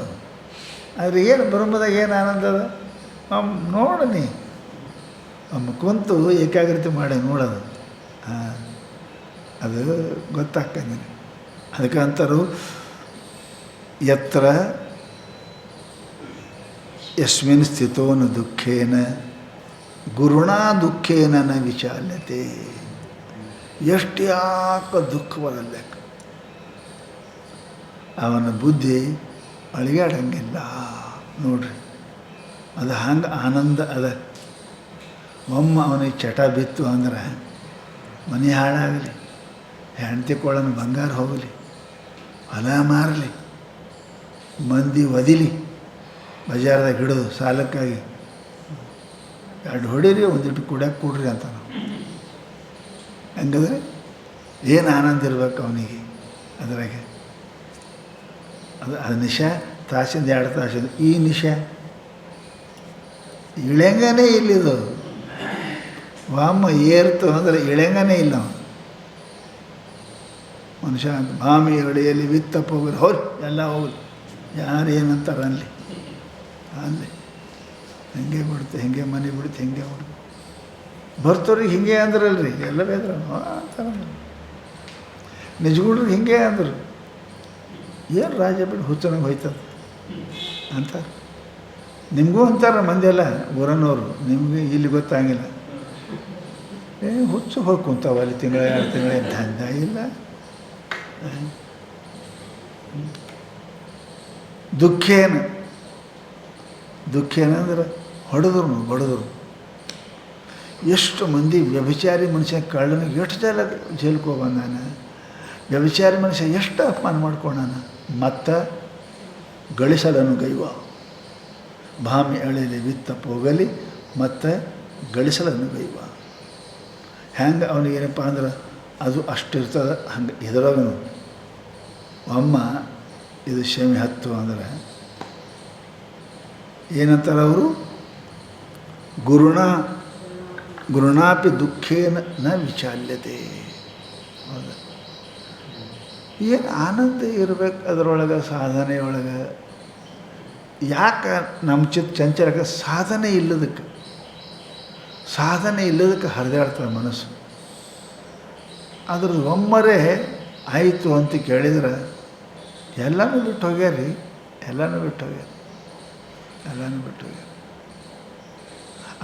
ಆದರೆ ಏನು ಬ್ರಹ್ಮದಾಗ ಏನು ಆನಂದ ಅದ ನೋಡು. ನೀ ಕುಂತು ಏಕಾಗ್ರತೆ ಮಾಡಿ ನೋಡೋದು, ಅದು ಗೊತ್ತಾಗ್ತದೆ. ಅದಕ್ಕೆ ಅಂತಾರು, ಯತ್ರ ಯಸ್ಮಿನ್ ಸ್ಥಿತೋ ನ ದುಃಖೇನ ಗುರುಣಾ ದುಃಖೇನ ನ ವಿಚಾಲ್ಯತೆ. ಎಷ್ಟು ಯಾಕೆ ದುಃಖ ಬರಲ್ಲ, ಅವನ ಬುದ್ಧಿ ಅಳಿಗಾಡಂಗಿಲ್ಲ ನೋಡ್ರಿ. ಅದು ಹಂಗೆ ಆನಂದ ಅದ. ಒಮ್ಮೆ ಅವನಿಗೆ ಚಟ ಬಿತ್ತು ಅಂದ್ರೆ ಮನೆ ಹಾಳಾಗಲಿ, ಹೆಂಡತಿ ಕೊಳ್ಳನ ಬಂಗಾರ ಹೋಗಲಿ, ಹೊಲ ಮಾರಲಿ, ಮಂದಿ ಒದಿಲಿ, ಬಜಾರ್ದಾಗ ಹಿಡಿದು ಸಾಲಕ್ಕಾಗಿ ಎರಡು ಹೊಡೀರಿ, ಒಂದಿಟ್ಟು ಕುಡಿಯೋಕೆ ಕೊಡ್ರಿ ಅಂತ ನಾವು. ಹಂಗಾದ್ರೆ ಏನು ಆನಂದ ಇರ್ಬೇಕು ಅವನಿಗೆ ಅದ್ರಾಗೆ. ಅದು ನಿಶಾ ತಾಸಿಂದ 2 ತಾಸಿಂದ. ಈ ನಿಶಾ ಇಳೆಂಗನೇ ಇಲ್ಲಿದು. ವಾಮ ಏರ್ತು ಅಂದರೆ ಇಳೆಂಗನೇ ಇಲ್ಲ ಮನುಷ್ಯ. ಭಾಮಿ ಎಳೆಯಲ್ಲಿ ವಿತ್ತಪ್ಪ ಹೋಗಲಿ, ಹೋಗಿ ಎಲ್ಲ ಹೋಗಲಿ, ಯಾರು ಏನಂತಾರೆ ಅಲ್ಲಿ ಹೆಂಗೆ ಬಿಡುತ್ತೆ, ಹೆಂಗೆ ಮನೆ ಬಿಡುತ್ತೆ, ಹೆಂಗೆ ಬಿಡುತ್ತೆ. ಬರ್ತವ್ರಿಗೆ ಹಿಂಗೆ ಅಂದ್ರಲ್ರಿ, ಎಲ್ಲ ಬೇದ್ರ ಅಂತಾರೆ. ನಿಜಗುಡ್ರಿಗೆ ಹಿಂಗೆ ಅಂದರು, ಏನು ರಾಜ ಬಿಡು ಹುಚ್ಚನಂಗೆ ಹೋಯ್ತದ ಅಂತ ನಿಮಗೂ ಅಂತಾರೆ ಮಂದಿ ಎಲ್ಲ ಊರನ್ನವರು. ನಿಮಗೆ ಇಲ್ಲಿ ಗೊತ್ತಾಗಿಲ್ಲ, ಹುಚ್ಚು ಹೋಗಿ ಕುಂತಾವ ಅಲ್ಲಿ ತಿಂಗಳ 2 ತಿಂಗಳ ದಂಧ ಇಲ್ಲ. ದುಃಖೇನ ಅಂದ್ರೆ ಹೊಡೆದ್ರು ಬಡಿದ್ರು. ಎಷ್ಟು ಮಂದಿ ವ್ಯಭಿಚಾರಿ ಮನುಷ್ಯ, ಕಳ್ಳನಿಗೆ ಎಷ್ಟು ಜನ ಜೈಲ್ಗೆ ಹೋಗಂದಾನ. ವ್ಯಭಿಚಾರಿ ಮನುಷ್ಯ ಎಷ್ಟು ಅಪಮಾನ ಮಾಡ್ಕೊಂಡಾನ. ಮತ್ತು ಗಳಿಸಲನು ಗೈವ, ಭಾಮಿ ಅಳೆಯಲ್ಲಿ ವಿತ್ತಪ್ಪ ಹೋಗಲಿ, ಮತ್ತು ಗಳಿಸಲನು ಗೈವ. ಹೆಂಗೆ ಅವನಿಗೇನಪ್ಪ ಅಂದ್ರೆ ಅದು ಅಷ್ಟು ಇರ್ತದೆ. ಹಂಗೆ ಇದರೊಳಗೂ ಒಮ್ಮ ಇದು ಶಮಿ ಹತ್ತು ಅಂದರೆ ಏನಂತಾರೆ ಅವರು, ಗುರುಣಾಪಿ ದುಃಖೇನ ನ ವಿಚಾಲ್ಯತೆ. ಹೌದು, ಏನು ಆನಂದ ಇರಬೇಕು ಅದರೊಳಗೆ, ಸಾಧನೆಯೊಳಗೆ. ಯಾಕೆ ನಮ್ಮ ಚಂಚಲಕ್ಕೆ ಸಾಧನೆ ಇಲ್ಲದಕ್ಕೆ ಹರಿದಾಡ್ತಾರೆ ಮನಸ್ಸು. ಅದ್ರದ್ದು ಒಮ್ಮರೆ ಆಯಿತು ಅಂತ ಕೇಳಿದ್ರೆ ಎಲ್ಲನೂ ಬಿಟ್ಟು ಹೋಗ್ಯಾರಿ.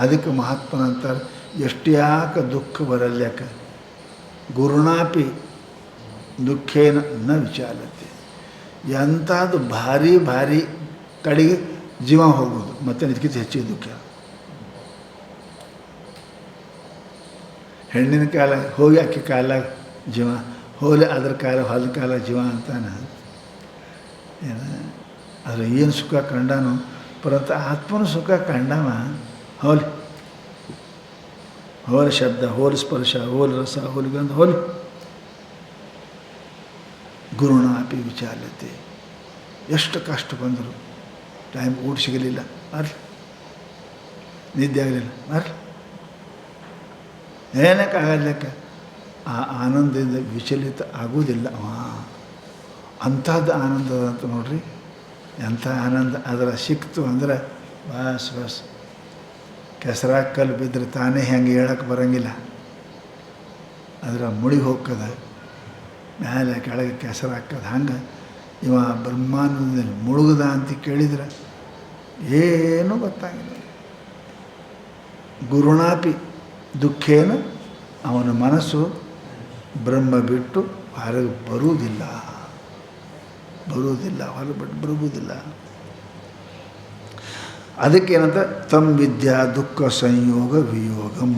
ಅದಕ್ಕೆ ಮಹಾತ್ಮನಂತಾರೆ, ಎಷ್ಟು ಯಾಕೆ ದುಃಖ ಬರಲ್ಯಾಕ, ಗುರುಣಾಪಿ ದುಃಖೇನ ನ ವಿಚಾಲತೆ. ಎಂಥದ್ದು ಭಾರಿ ಕಡೆಗೆ ಜೀವ ಹೋಗೋದು, ಮತ್ತು ಇದಕ್ಕಿಂತ ಹೆಚ್ಚಿಗೆ ದುಃಖ. ಹೆಣ್ಣಿನ ಕಾಲ ಹೋಗಿ ಆಕೆ ಕಾಲಾಗ ಜೀವ, ಹೋಲಿ ಅದ್ರ ಕಾಲ ಹೊಲ ಕಾಲ ಜೀವ ಅಂತಾನೆ. ಅದ್ರ ಏನು ಸುಖ ಕಂಡಾನು, ಪರಂತು ಆತ್ಮನ ಸುಖ ಕಂಡವ. ಹೋಲಿ ಶಬ್ದ, ಹೋಲಿ ಸ್ಪರ್ಶ, ಹೋಲಿ ರಸ, ಹೋಲಿ ಗಂಧ, ಹೋಲಿ ಗುರುಣಾಪಿ ವಿಚಾಲ್ಯತೆ. ಎಷ್ಟು ಕಷ್ಟ ಬಂದರು, ಟೈಮ್ ಊಟ ಸಿಗಲಿಲ್ಲ, ಅರ್ಲಿ ನಿದ್ದೆ ಆಗಲಿಲ್ಲ, ಅರ್ಲಿ ಏನಕ್ಕಾಗಲಿಕ್ಕ, ಆ ಆನಂದದಿಂದ ವಿಚಲಿತ ಆಗೋದಿಲ್ಲ. ಅಂಥದ್ದು ಆನಂದ ಅಂತ ನೋಡ್ರಿ, ಎಂಥ ಆನಂದ. ಅದರ ಸಿಕ್ತು ಅಂದರೆ ಬಸ್ ಕೆಸರಾಗ ಕಲ್ಲು ಬಿದ್ದರೆ ತಾನೇ ಹೆಂಗೆ ಹೇಳಕ್ಕೆ ಬರೋಂಗಿಲ್ಲ, ಅದರ ಮುಳುಗಿ ಹೋಗ್ತದ, ಮೇಲೆ ಕೆಳಗೆ ಕೆಸರಾಗ್ತದೆ. ಹಂಗೆ ಇವ ಬ್ರಹ್ಮಾನಂದದಲ್ಲಿ ಮುಳುಗದ ಅಂತ ಕೇಳಿದ್ರೆ ಏನೂ ಗೊತ್ತಾಗಿಲ್ಲ. ಗುರುಣಾಪಿ ದುಃಖೇನ, ಅವನ ಮನಸ್ಸು ಬ್ರಹ್ಮ ಬಿಟ್ಟು ಹೊರಗೆ ಬರುವುದಿಲ್ಲ, ಹೊರಬಿಟ್ಟು ಬರುವುದಿಲ್ಲ. ಅದಕ್ಕೇನಂತ ತಮ್ ವಿದ್ಯಾ ದುಃಖ ಸಂಯೋಗ ವಿಯೋಗಂ.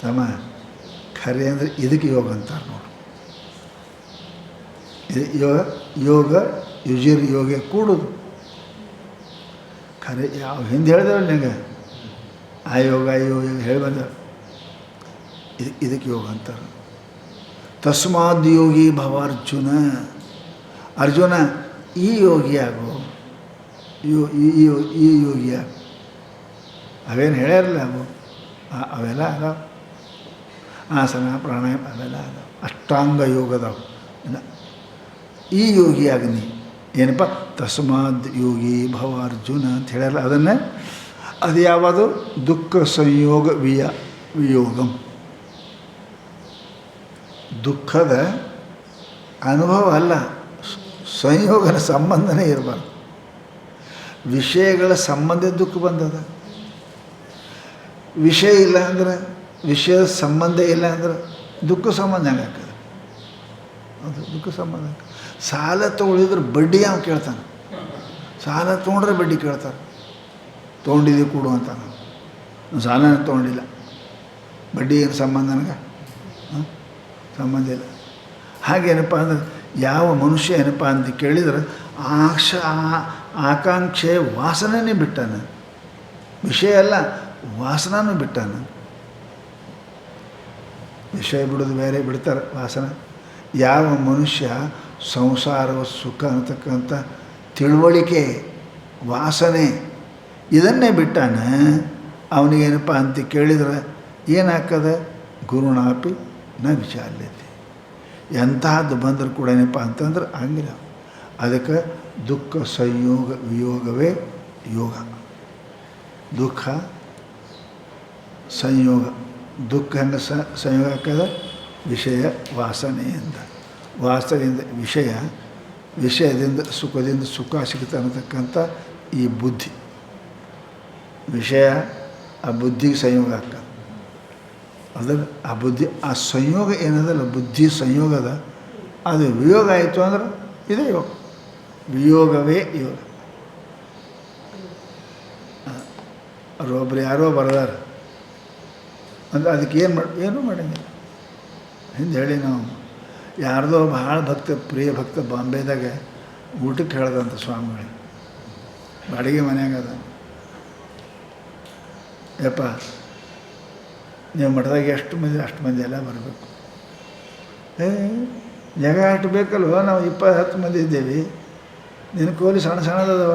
ತಮ್ಮ ಖರೆ ಅಂದರೆ ಇದಕ್ಕೆ ಯೋಗ ಅಂತಾರೆ ನೋಡು. ಇದು ಯೋಗ ಯೋಗ ಕೂಡೋದು ಖರೆ. ಯಾವ ಹಿಂದೆ ಹೇಳಿದವಲ್ಲ ನಿನಗೆ, ಆ ಯೋಗ ಹೇಳಿ ಬಂದ, ಇದಕ್ಕೆ ಯೋಗ ಅಂತಾರೆ. ತಸ್ಮಾದ್ ಯೋಗಿ ಭವ ಅರ್ಜುನ ಈ ಯೋಗಿಯಾಗು, ಈ ಯೋಗಿಯಾಗು. ಅವೇನು ಹೇಳ್ಯಾರಲ್ಲ ಅವೆಲ್ಲ ಅದಾವ, ಆಸನ ಪ್ರಾಣಾಯಾಮ ಅವೆಲ್ಲ ಅದಾವ, ಅಷ್ಟಾಂಗ ಯೋಗದವು. ಈ ಯೋಗಿಯಾಗನಿ ಏನಪ್ಪ, ತಸ್ಮಾದ್ ಯೋಗಿ ಭವ ಅರ್ಜುನ ಅಂತ ಹೇಳ್ಯಾರ. ಅದನ್ನೇ ಅದು ಯಾವುದು, ದುಃಖ ಸಂಯೋಗ ವಿಯೋಗಂ. ದುಃಖದ ಅನುಭವ ಅಲ್ಲ, ಸಂಯೋಗದ ಸಂಬಂಧನೇ ಇರಬಾರ್ದು. ವಿಷಯಗಳ ಸಂಬಂಧ ದುಃಖ ಬಂದದ. ವಿಷಯ ಇಲ್ಲ ಅಂದ್ರೆ, ವಿಷಯದ ಸಂಬಂಧ ಇಲ್ಲ ಅಂದ್ರೆ ದುಃಖ ಸಂಬಂಧ ಹೆಂಗೆ ಆಗ್ತದೆ? ಅದು ದುಃಖ ಸಂಬಂಧ. ಸಾಲ ತೊಗೊಳಿದ್ರೆ ಬಡ್ಡಿ ಯಾವ ಕೇಳ್ತಾನೆ, ಸಾಲ ತೊಗೊಂಡ್ರೆ ಬಡ್ಡಿ ಕೇಳ್ತಾರೆ. ತೊಗೊಂಡಿದ್ದೀವಿ ಕೊಡು ಅಂತ. ನಾನು ಸಾಲನೇ ತೊಗೊಂಡಿಲ್ಲ, ಬಡ್ಡಿ ಏನು ಸಂಬಂಧ ನನಗೆ? ಸಂಬಂಧ ಇಲ್ಲ. ಹಾಗೇನಪ್ಪ ಅಂದ್ರೆ ಯಾವ ಮನುಷ್ಯ ಏನಪ್ಪ ಅಂತ ಕೇಳಿದ್ರೆ ಆಕಾಂಕ್ಷೆ ವಾಸನೆನೇ ಬಿಟ್ಟಾನ, ವಿಷಯ ಅಲ್ಲ ವಾಸನೂ ಬಿಟ್ಟಾನ. ವಿಷಯ ಬಿಡೋದು ಬೇರೆ, ಬಿಡ್ತಾರೆ ವಾಸನ. ಯಾವ ಮನುಷ್ಯ ಸಂಸಾರವ ಸುಖ ಅಂತಕ್ಕಂಥ ತಿಳುವಳಿಕೆ ವಾಸನೆ ಇದನ್ನೇ ಬಿಟ್ಟಾನ, ಅವನಿಗೇನಪ್ಪ ಅಂತ ಕೇಳಿದ್ರೆ ಏನಾಗ್ತದೆ? ಗುರುಣಾಪಿ ನ ವಿಚಾಲ್ಯತೆ. ಎಂತಹದ್ದು ಬಂದರೂ ಕೂಡ ಏನಪ್ಪ ಅಂತಂದ್ರೆ ಹಂಗಿಲ್ಲ. ಅದಕ್ಕೆ ದುಃಖ ಸಂಯೋಗ ವಿಯೋಗವೇ ಯೋಗ. ದುಃಖ ಸಂಯೋಗ, ದುಃಖ ಹೆಂಗೆ ಸಂಯೋಗ ಆಗ್ತದೆ? ವಿಷಯ ವಾಸನೆಯಿಂದ, ವಾಸನೆಯಿಂದ ವಿಷಯದಿಂದ ಸುಖದಿಂದ ಸುಖ ಸಿಗುತ್ತೆ ಅನ್ನತಕ್ಕಂಥ ಈ ಬುದ್ಧಿ. ವಿಷಯ ಆ ಬುದ್ಧಿಗೆ ಸಂಯೋಗ ಆಗ್ತದೆ. ಅದರ ಆ ಬುದ್ಧಿ ಆ ಸಂಯೋಗ ಏನದಲ್ಲ, ಬುದ್ಧಿ ಸಂಯೋಗದ ಅದು ವಿಯೋಗ ಆಯಿತು ಅಂದ್ರೆ ಇದೇ ಯೋಗ, ವಿಯೋಗವೇ ಯೋಗ. ಅವರೊಬ್ಬರು ಯಾರೋ ಬರದಾರ ಅಂದರೆ ಅದಕ್ಕೆ ಏನೂ ಮಾಡಂಗಿಲ್ಲ. ಹಿಂದೆ ಹೇಳಿ ನಾವು ಯಾರ್ದೋ ಭಾಳ ಪ್ರಿಯ ಭಕ್ತ ಬಾಂಬೆದಾಗ ಊಟಕ್ಕೆ ಹೇಳ್ದಂಥ ಸ್ವಾಮಿಗಳಿಗೆ, ಬಾಡಿಗೆ ಮನೆಯಾಗದ, ಯಪ್ಪ ನೀವು ಮಠದಾಗ ಎಷ್ಟು ಮಂದಿ ಅಷ್ಟು ಮಂದಿ ಎಲ್ಲ ಬರಬೇಕು. ಜಾಗ ಅಷ್ಟು ಬೇಕಲ್ವ, ನಾವು 20-10 ಮಂದಿ ಇದ್ದೇವೆ, ನಿನ್ನ ಕೋಲಿ ಸಣ್ಣ ಸಣ್ಣದವ.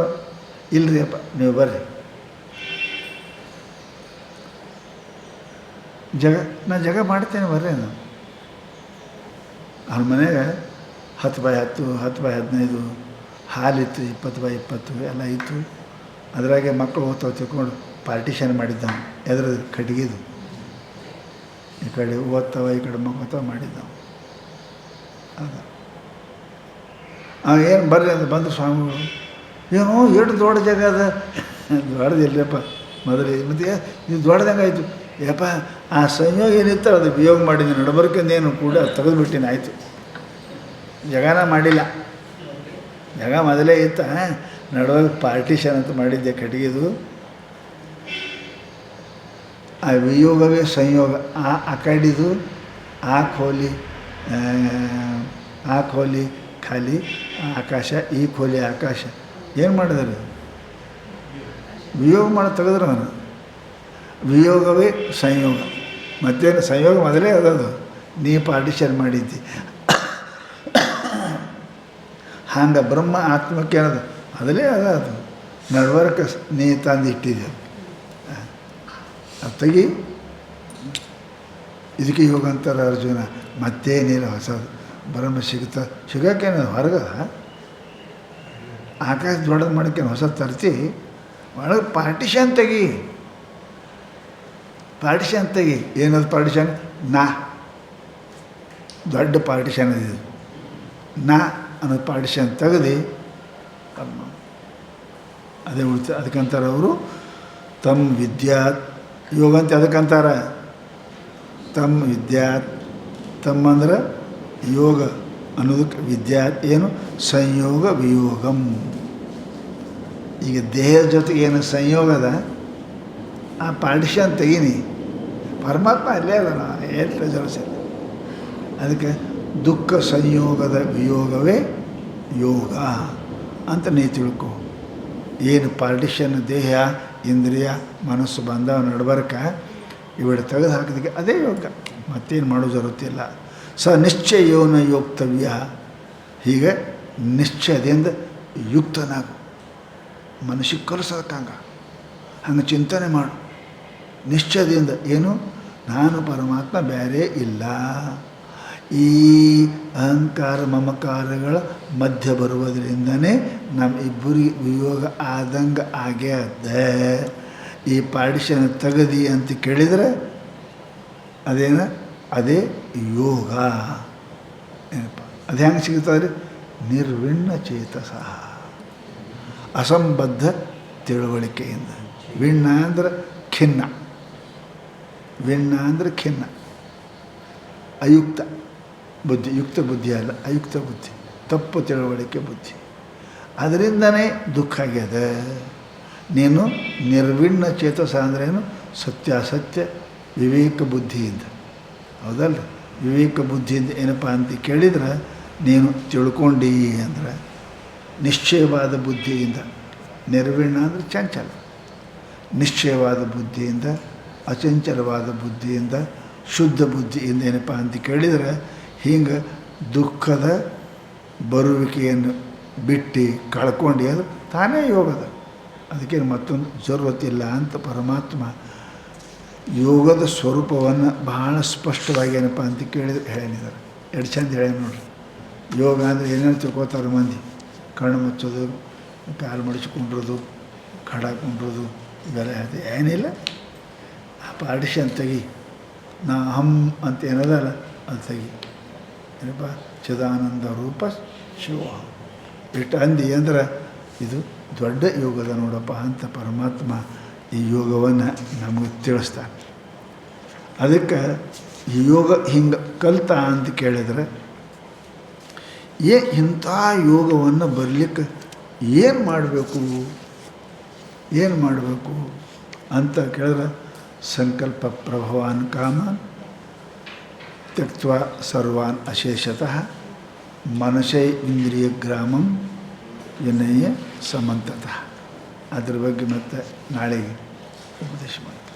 ಇಲ್ಲರಿ ಅಪ್ಪ ನೀವು ಬರ್ರಿ, ನಾನು ಜಾಗ ಮಾಡ್ತೇನೆ ಬರ್ರಿ. ನಾನು ಅವ್ರ ಮನೆಗೆ 10x10, 10x15 ಹಾಲಿತ್ತು, 20x20 ಎಲ್ಲ ಇತ್ತು. ಅದರಾಗೆ ಮಕ್ಕಳು ಹೋಗ್ತಾವೆ ತಿಳ್ಕೊಂಡು ಪಾರ್ಟಿಷನ್ ಮಾಡಿದ್ದಾವೆ. ಎದ್ರದ್ದು ಕಟ್ಟಿಗೆದು, ಈ ಕಡೆ ಓದ್ತಾವ ಈ ಕಡೆ ಮಕ್ಕೋತಾವ ಮಾಡಿದ್ದಾವೆ. ಅದು ಏನು ಬರ್ರಿ ಅಂತ ಬಂದು ಸ್ವಾಮಿಗಳು, ಏನೋ ಎಷ್ಟು ದೊಡ್ಡ ಜಾಗ ಅದ. ದೊಡ್ಡದಿಲ್ಲಪ್ಪ ಮೊದಲೇ, ಮತ್ತು ನೀವು ದೊಡ್ಡದಂಗೆ ಆಯಿತು ಯಪ್ಪ. ಆ ಸಂಯೋಗ ಏನಿತ್ತು ಅದು ವಿಯೋಗ ಮಾಡಿದ್ದೀನಿ, ನಡಬರ್ಕಂದೇನು ಕೂಡ ತೆಗೆದುಬಿಟ್ಟಿನಿ, ಆಯಿತು. ಜಗನ ಮಾಡಿಲ್ಲ, ಜಾಗ ಮೊದಲೇ ಇತ್ತ, ನಡುವಾಗ ಪಾರ್ಟಿಷನ್ ಅಂತ ಮಾಡಿದ್ದೆ ಕಟ್ಟಿಗೆದು. ಆ ವಿಯೋಗವೇ ಸಂಯೋಗ. ಆ ಕಡಿದು ಆ ಖೋಲಿ ಖಾಲಿ ಆಕಾಶ, ಈ ಖೋಲಿ ಆಕಾಶ. ಏನು ಮಾಡಿದ್ರು? ವಿಯೋಗ ಮಾಡಿ ತೆಗೆದ್ರು. ನಾನು ವಿಯೋಗವೇ ಸಂಯೋಗ. ಮತ್ತೇನು ಸಂಯೋಗ ಮೊದಲೇ ಅದದು, ನೀ ಪಾರ್ಟಿಷನ್ ಮಾಡಿದ್ದಿ. ಹಂಗೆ ಬ್ರಹ್ಮ ಆತ್ಮಕ್ಕೆ ಅನ್ನೋದು ಮೊದಲೇ ಅದು ನಡವರ್ಕ ನೀ ತಂದು ಇಟ್ಟಿದ್ದೆ. ಅದು ತೆಗಿ. ಇದಕ್ಕೆ ಯೋಗ ಅಂತಾರೆ ಅರ್ಜುನ. ಮತ್ತೇನಿಲ್ಲ ಹೊಸದು. ಬ್ರಹ್ಮ ಸಿಗೋಕ್ಕೇನು ಹೊರಗದ? ಆಕಾಶ ದೊಡ್ಡದು ಮಾಡೋಕ್ಕೇನು ಹೊಸ ತರ್ತಿ? ಒಳಗೆ ಪಾರ್ಟಿಷನ್ ತೆಗಿ. ಏನದು ಪಾರ್ಟಿಷನ್? ನಾ ದೊಡ್ಡ ಪಾರ್ಟಿಷನ್ ಅದಿದು. ನಾ ಅನ್ನೋದು ಪಾರ್ಟಿಷನ್ ತೆಗೆದು ಅದೇ ಉಳಿತು. ಅದಕ್ಕಂತಾರೆ ಅವರು ತಮ್ಮ ವಿದ್ಯಾತ್ ಯೋಗ ಅಂತ. ಅದಕ್ಕಂತಾರೆ ತಮ್ಮ ವಿದ್ಯಾತ್. ತಮ್ಮ ಅಂದ್ರೆ ಯೋಗ ಅನ್ನೋದಕ್ಕೆ, ವಿದ್ಯಾತ್ ಏನು? ಸಂಯೋಗ ವಿಯೋಗಂ. ಈಗ ದೇಹದ ಜೊತೆಗೆ ಏನು ಸಂಯೋಗದ ಆ ಪಾರ್ಟಿಷನ್ ತೆಗೀನಿ. ಪರಮಾತ್ಮ ಅಲ್ಲೇ ಅದಲ್ಲ, ಏನು ಜಲಸ. ಅದಕ್ಕೆ ದುಃಖ ಸಂಯೋಗದ ವಿಯೋಗವೇ ಯೋಗ ಅಂತ ನೀ ತಿಳ್ಕೊ. ಏನು ಪಾರ್ಟಿಷನ್ ದೇಹ ಇಂದ್ರಿಯ ಮನಸ್ಸು ಬಂದವ ನಡ್ಬರ್ಕ ಇವೆರಡು ತೆಗೆದು ಹಾಕಿದಕ್ಕೆ ಅದೇ ಯೋಗ. ಮತ್ತೇನು ಮಾಡೋ ಜರುತ್ತಿಲ್ಲ. ನಿಶ್ಚಯೋನ ಯೋಕ್ತವ್ಯ. ಹೀಗೆ ನಿಶ್ಚಯದಿಂದ ಯುಕ್ತನಾಗು. ಮನುಷ್ಯ ಕಲಿಸೋಕ್ಕಂಗ ಹಂಗೆ ಚಿಂತನೆ ಮಾಡು ನಿಶ್ಚಯದಿಂದ. ಏನು? ನಾನು ಪರಮಾತ್ಮ ಬೇರೆ ಇಲ್ಲ. ಈ ಅಹಂಕಾರ ಮಮಕಾರಗಳ ಮಧ್ಯ ಬರುವುದರಿಂದನೇ ನಮ್ಮ ಇಬ್ಬರಿಗೆ ವಿಯೋಗ ಆದಂಗೆ ಆಗೇ ಅದ. ಈ ಪಾರ್ಟಿಷನ್ ತೆಗದಿ ಅಂತ ಕೇಳಿದರೆ ಅದೇನ? ಅದೇ ಯೋಗ. ಏನಪ್ಪ ಅದು ಹೆಂಗೆ ಸಿಗ್ತದೆ? ನಿರ್ವಿಣ್ಣ ಚೇತಸ, ಅಸಂಬದ್ಧ ತಿಳುವಳಿಕೆಯಿಂದ. ವಿಣ್ಣ ಅಂದ್ರೆ ಖಿನ್ನ, ವಿಣ್ಣ ಅಂದರೆ ಖಿನ್ನ. ಅಯುಕ್ತ ಬುದ್ಧಿ, ಯುಕ್ತ ಬುದ್ಧಿ ಅಲ್ಲ, ಅಯುಕ್ತ ಬುದ್ಧಿ, ತಪ್ಪು ತಿಳುವಳಿಕೆ ಬುದ್ಧಿ. ಅದರಿಂದನೇ ದುಃಖ ಆಗ್ಯದ. ನೀನು ನಿರ್ವಿಣ್ಣ ಚೇತಸ ಅಂದ್ರೇನು? ಸತ್ಯಾಸತ್ಯ ವಿವೇಕ ಬುದ್ಧಿಯಿಂದ. ಹೌದಲ್ಲ? ವಿವೇಕ ಬುದ್ಧಿಯಿಂದ ಏನಪ್ಪ ಅಂತ ಕೇಳಿದ್ರೆ ನೀನು ತಿಳ್ಕೊಂಡಿ ಅಂದ್ರೆ ನಿಶ್ಚಯವಾದ ಬುದ್ಧಿಯಿಂದ. ನಿರ್ವಿಣ್ಣ ಅಂದರೆ ಚಂಚಲ. ನಿಶ್ಚಯವಾದ ಬುದ್ಧಿಯಿಂದ, ಅಚಂಚಲವಾದ ಬುದ್ಧಿಯಿಂದ, ಶುದ್ಧ ಬುದ್ಧಿಯಿಂದ ಏನಪ್ಪ ಅಂತ ಕೇಳಿದರೆ ಹಿಂಗೆ ದುಃಖದ ಬರುವಿಕೆಯನ್ನು ಬಿಟ್ಟು ಕಳ್ಕೊಂಡು ಅದು ತಾನೇ ಯೋಗದ. ಅದಕ್ಕೇನು ಮತ್ತೊಂದು ಜರುರತ್ತಿಲ್ಲ ಅಂತ ಪರಮಾತ್ಮ ಯೋಗದ ಸ್ವರೂಪವನ್ನು ಬಹಳ ಸ್ಪಷ್ಟವಾಗಿ ಏನಪ್ಪ ಅಂತ ಕೇಳಿದ್ರೆ ಹೇಳಿದ್ದಾರೆ. ಎರಡು ಚಂದ ಹೇಳಿ ನೋಡ್ರಿ. ಯೋಗ ಅಂದರೆ ಏನೇನು ತಿಳ್ಕೊತಾರೆ ಮಂದಿ. ಕಣ್ಣು ಮುಚ್ಚೋದು, ಕಾಲು ಮಡಿಸ್ಕೊಂಡಿರೋದು, ಕಡಾಕೊಂಡ್ರೋದು, ಇವೆಲ್ಲ ಹೇಳ್ತೀವಿ. ಏನಿಲ್ಲ. ಆ ಪಾರ್ಟಿಷನ್ ತೆಗಿ. ನಾ ಹಮ್ ಅಂತ ಏನದಲ್ಲ ಅದು ತೆಗಿ. ಏನಪ್ಪ? ಚಿದಾನಂದ ರೂಪ ಶಿವ. ಇಷ್ಟು ಅಂದಿ ಅಂದ್ರೆ ಇದು ದೊಡ್ಡ ಯೋಗದ ನೋಡಪ್ಪ ಅಂತ ಪರಮಾತ್ಮ ಈ ಯೋಗವನ್ನು ನಮಗೆ ತಿಳಿಸ್ತಾನೆ. ಅದಕ್ಕೆ ಈ ಯೋಗ ಹಿಂಗೆ ಕಲಿತ ಅಂತ ಕೇಳಿದ್ರೆ ಇಂಥ ಯೋಗವನ್ನು ಬರಲಿಕ್ಕೆ ಏನು ಮಾಡಬೇಕು ಅಂತ ಕೇಳಿದ್ರೆ ಸಂಕಲ್ಪ ಪ್ರಭವಾನ್ ಕಾಮಾನ್ ತ್ಯಕ್ತ್ವಾ ಸರ್ವಾನ್ ಅಶೇಷತಃ ಮನಸೈ ಇಂದ್ರಿಯ ಗ್ರಾಮಂ ವಿನಯ ಸಮಂತತಃ. ಅದ್ರ ಬಗ್ಗೆ ಮತ್ತೆ ನಾಳೆಗೆ ಉಪದೇಶ ಮಾಡ್ತೀನಿ.